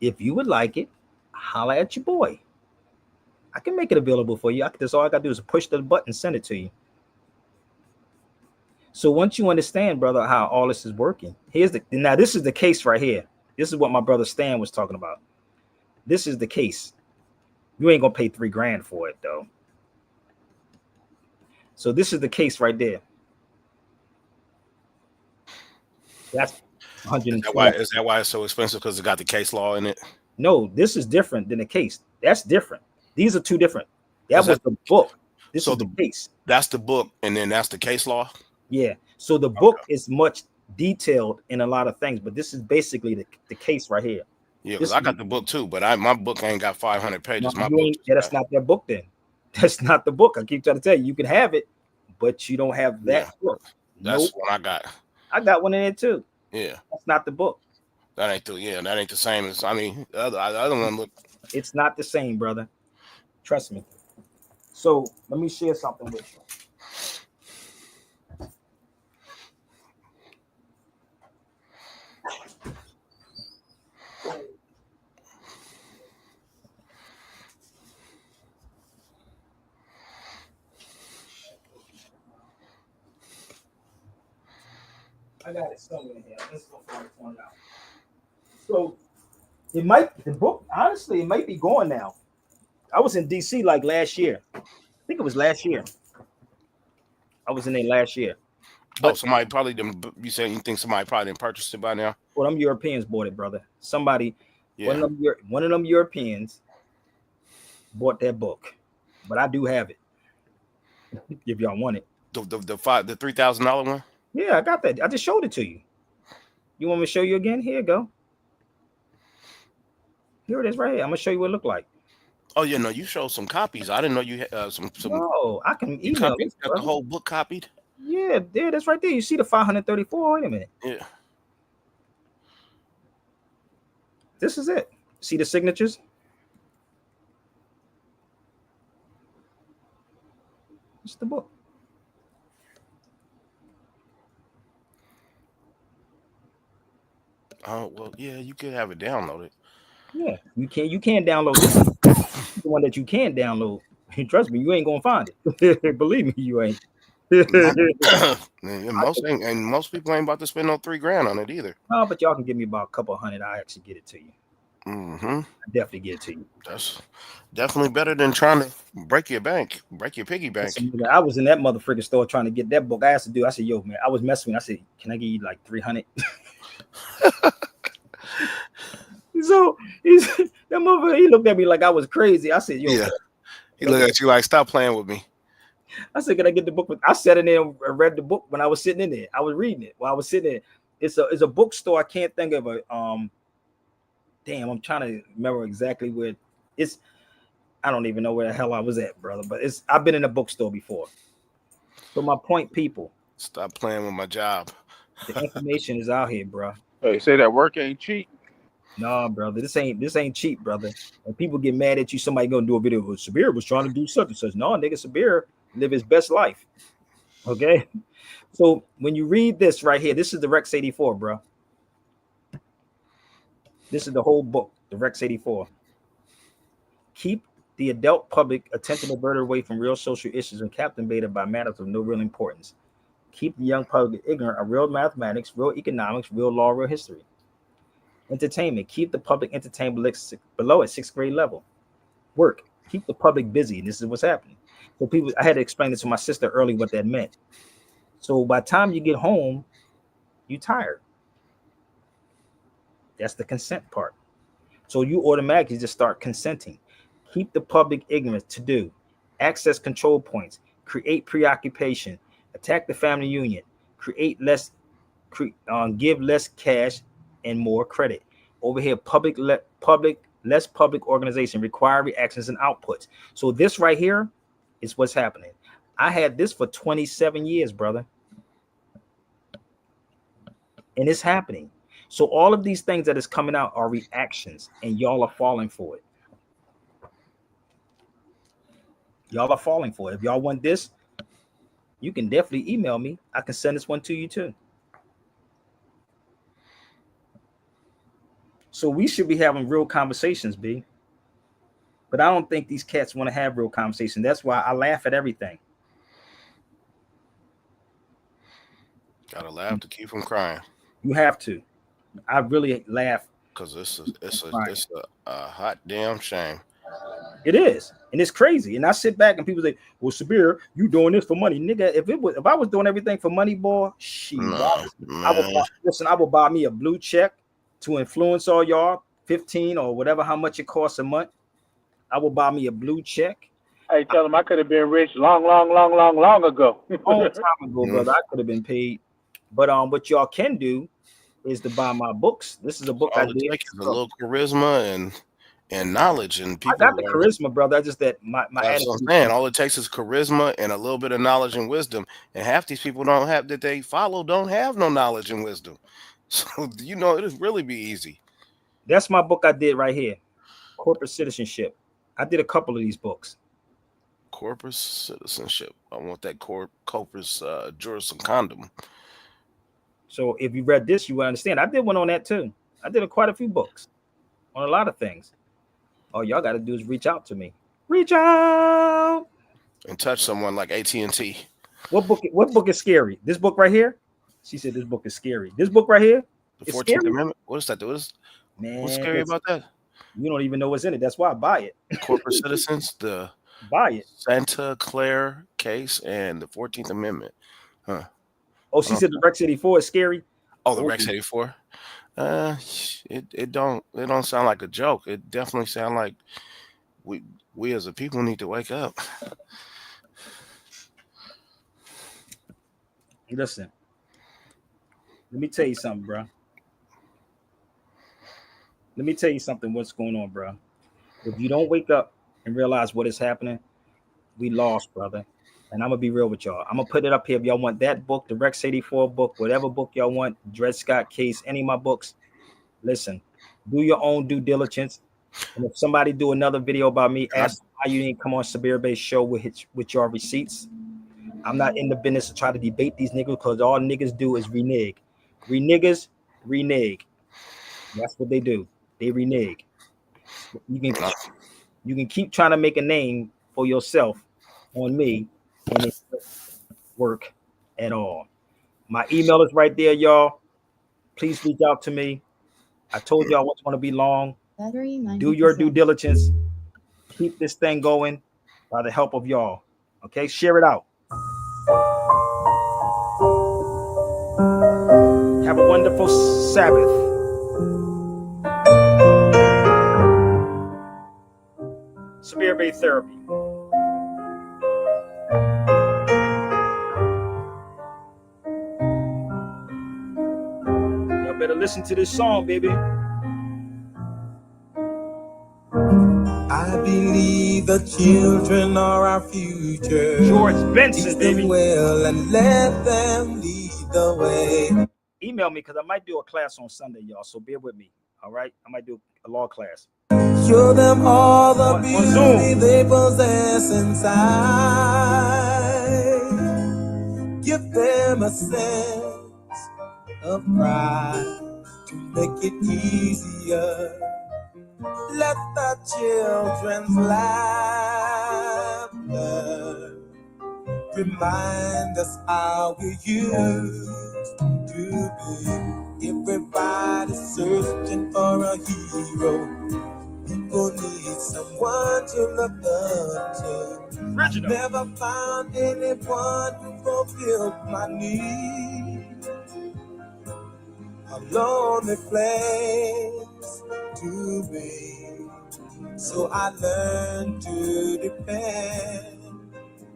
If you would like it, holla at your boy. I can make it available for you. That's all I got to do is push the button and send it to you. So once you understand, brother, how all this is working, now this is the case right here. This is what my brother Stan was talking about. This is the case. You ain't gonna pay $3,000 for it though. So this is the case right there. That's 120. Is that why it's so expensive? Because it got the case law in it? No, this is different than the case. That's different. These are two different. That was the book. This is the case. That's the book, and then that's the case law? Yeah. So the book is much detailed in a lot of things, but this is basically the case right here. Yeah, because I got the book too, but my book ain't got 500 pages. That's not that book then. That's not the book. I keep trying to tell you. You can have it, but you don't have that book. That's what I got. I got one in there too. Yeah. That's not the book. That ain't the same as, the other one look. It's not the same, brother. Trust me. So let me share something with you. I got it somewhere here. Let's go find it out. So the book, honestly, it might be going now. I was in DC like last year. I think it was last year. I was in there last year. Oh, somebody probably didn't. You saying you think somebody probably didn't purchase it by now? Well, them Europeans bought it, brother. Somebody, Yeah. one of them Europeans bought that book, but I do have it. If y'all want it, The $3,000 one. yeah, I got that. I just showed it to you. You want me to show you again? Here you go. Here it is, right here. I'm gonna show you what it looked like. Oh yeah, no, you showed some copies. I didn't know you had some. No, I can email you this. got the whole book copied. Yeah, there, that's right there. You see the 534. Wait a minute. Yeah. This is it. See the signatures? It's the book. Oh well, yeah, you could have it downloaded. Yeah, you can download this. The one that you can download. Trust me, you ain't gonna find it. Believe me, you ain't. and most people ain't about to spend no $3,000 on it either. No, but y'all can give me about a couple $100. I actually get it to you. Mm-hmm. I definitely get it to you. That's definitely better than trying to break your piggy bank. I was in that motherfucking store trying to get that book. I asked the dude, I said, yo, man, I was messing with him. I said, can I give you like 300? So that motherfucker, he looked at me like I was crazy. I said, yo, yeah. He looked at you like, stop playing with me. I said, can I get the book? I sat in there and read the book when I was sitting in there. I was reading it while I was sitting there. It's a bookstore. I can't think of a damn, I'm trying to remember exactly where it's. I don't even know where the hell I was at, brother. But I've been in a bookstore before. So my point, people, stop playing with my job. The information is out here, bro. Hey, say that work ain't cheap. No, brother, this ain't cheap, brother. And people get mad at you. Somebody gonna do a video. Sabir was trying to do such and such. No, nigga, Sabir live his best life. Okay, so when you read this right here, this is the Rex 84, bro. This is the whole book, the Rex 84. Keep the adult public attention diverted away from real social issues and captivated by matters of no real importance. Keep the young public ignorant of real mathematics, real economics, real law, real history. Entertainment. Keep the public entertained below at 6th grade level. Work. Keep the public busy. And this is what's happening. So people, I had to explain it to my sister early what that meant. So by the time you get home, you're tired. That's the consent part. So you automatically just start consenting. Keep the public ignorant to do. Access control points. Create preoccupation. Attack the family union. Create less. Give less cash and more credit. Over here, less public organization, require reactions and outputs. So this right here is what's happening. I had this for 27 years, brother. And it's happening. So all of these things that is coming out are reactions, and y'all are falling for it. Y'all are falling for it. If y'all want this, you can definitely email me. I can send this one to you too. So we should be having real conversations, B. But I don't think these cats want to have real conversation. That's why I laugh at everything. Gotta laugh to keep from crying. You have to. I really laugh. Because it's a hot damn shame. It is. And it's crazy. And I sit back and people say, well, Sabir, you doing this for money. Nigga, if I was doing everything for money, boy, I would buy me a blue check to influence all y'all, 15 or whatever, how much it costs a month. I will buy me a blue check. Hey, tell them I could have been rich long ago. Long time ago, brother. I could have been paid. But what y'all can do is to buy my books. This is a book I did. It takes a little charisma and knowledge, and people. I got the charisma, brother. I just that my that's what I'm saying. All it takes is charisma and a little bit of knowledge and wisdom. And half these people don't have no knowledge and wisdom. So it'll really be easy. That's my book I did right here. Corporate Citizenship. I did a couple of these books. Corporate Citizenship. I want that corpus juris and condom. So if you read this, you will understand. I did one on that too. I did quite a few books on a lot of things. All y'all got to do is reach out to me. Reach out and touch someone like AT&T. What book is scary? This book right here. She said this book is scary. This book right here. The 14th Amendment. What is that? Man, what's scary about that? You don't even know what's in it. That's why I buy it. Corporate Citizens, the buy it. Santa Clara case, and the 14th Amendment. Huh. Oh, she said the Rex 84 is scary. Oh, the Rex 84. It don't sound like a joke. It definitely sound like we as a people need to wake up. Listen, let me tell you something, bro. Let me tell you something. What's going on, bro? If you don't wake up and realize what is happening, we lost, brother. And I'm gonna be real with y'all. I'm gonna put it up here. If y'all want that book, the Rex 84 book, whatever book y'all want, Dred Scott case, any of my books, listen, do your own due diligence. And if somebody do another video about me, ask why you didn't come on Sabir Bay's show with your receipts. I'm not in the business to try to debate these niggas because all niggas do is renege. Renegers, renege. That's what they do. They renege. You can keep trying to make a name for yourself on me, and it won't work at all. My email is right there, y'all. Please reach out to me. I told y'all what's going to be long. Do your due diligence. Keep this thing going by the help of y'all. Okay, share it out. Have a wonderful Sabbath. Sabir Bay Therapy. Y'all better listen to this song, baby. I believe the children are our future. George Benson, baby. Well, and let them lead the way. Email me because I might do a class on Sunday, y'all. So bear with me. All right, I might do a law class. Show them all the beauty they possess inside. Give them a sense of pride to make it easier. Let the children's laughter remind us how we used to be. Everybody's searching for a hero. People need someone to look up to. Reginald. Never found anyone who fulfilled my need. A lonely place to be. So I learned to depend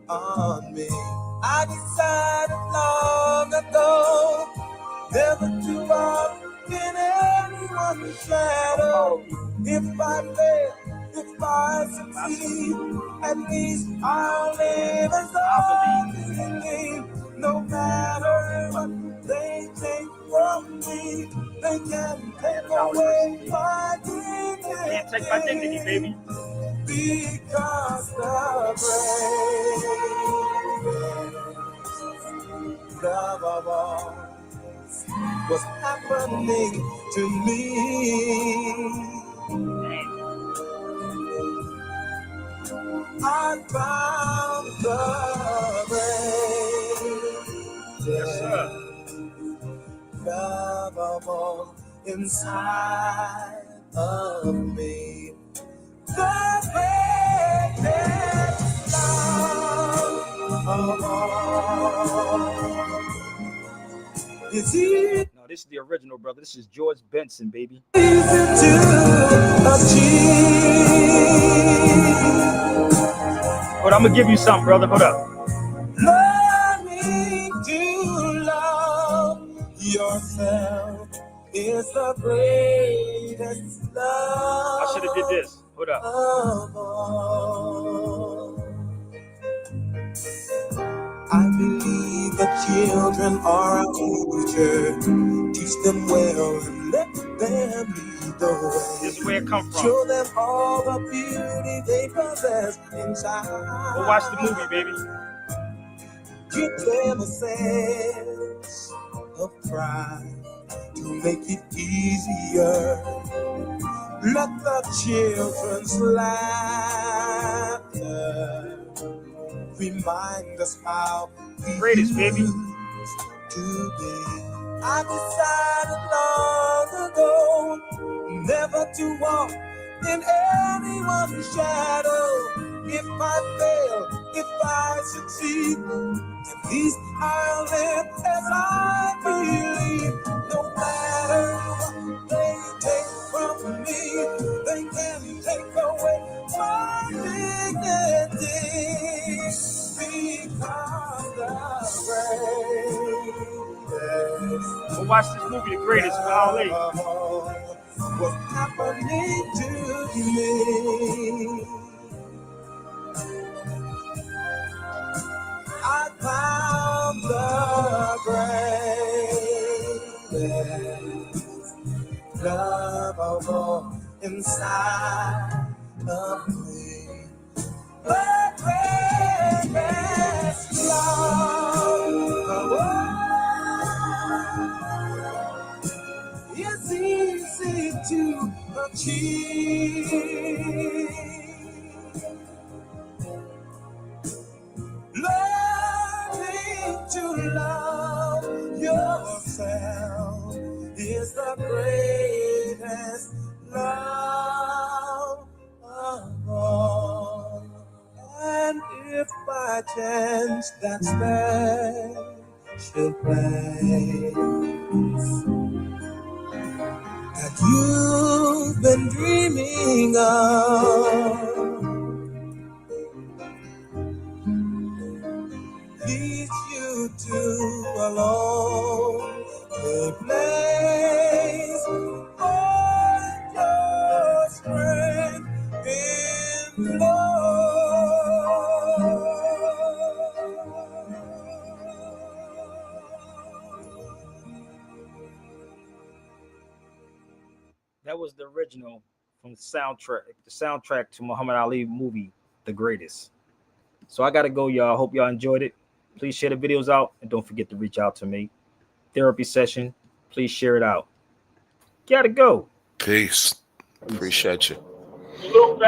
on me. I decided long ago never to walk in anyone's shadow. If I fail, if I succeed, at least I'll live as I believe. No matter what they take from me, they can't take away my dignity. Can't take my dignity, baby. Because the greatest love of all was happening to me. I found the greatest love of all inside of me. The greatest love of all is here. No, this is the original, brother. This is George Benson, baby. Hold on, I'm gonna give you something, brother. Hold up. Learning to love yourself is the greatest love. I should have did this. Hold up. I believe the children are our future. Teach them well and let them lead the way. This is where it comes from. Show them all the beauty they possess inside. Go watch the movie, baby. Give them a sense of pride to make it easier. Let the children's laughter remind us how we greatest, baby. used to be. I decided long ago never to walk in anyone's shadow. If I fail, if I succeed, At least I'll live as I believe. No matter what they take from me, they can't take away my dignity. Because the greatest. Go watch this movie, The Greatest, Ali. What's happening to me? I found the greatest love of all inside of me. The greatest love of all is easy to achieve. Learning to love yourself is the greatest love of all. And if by chance that special place that you've been dreaming of leads you to a lonely place, find your strength in love. That was the original from the soundtrack to Muhammad Ali movie, The Greatest. So I gotta go, y'all. Hope y'all enjoyed it. Please share the videos out and don't forget to reach out to me. Therapy session. Please share it out. Gotta go. Peace. Appreciate you. Salute,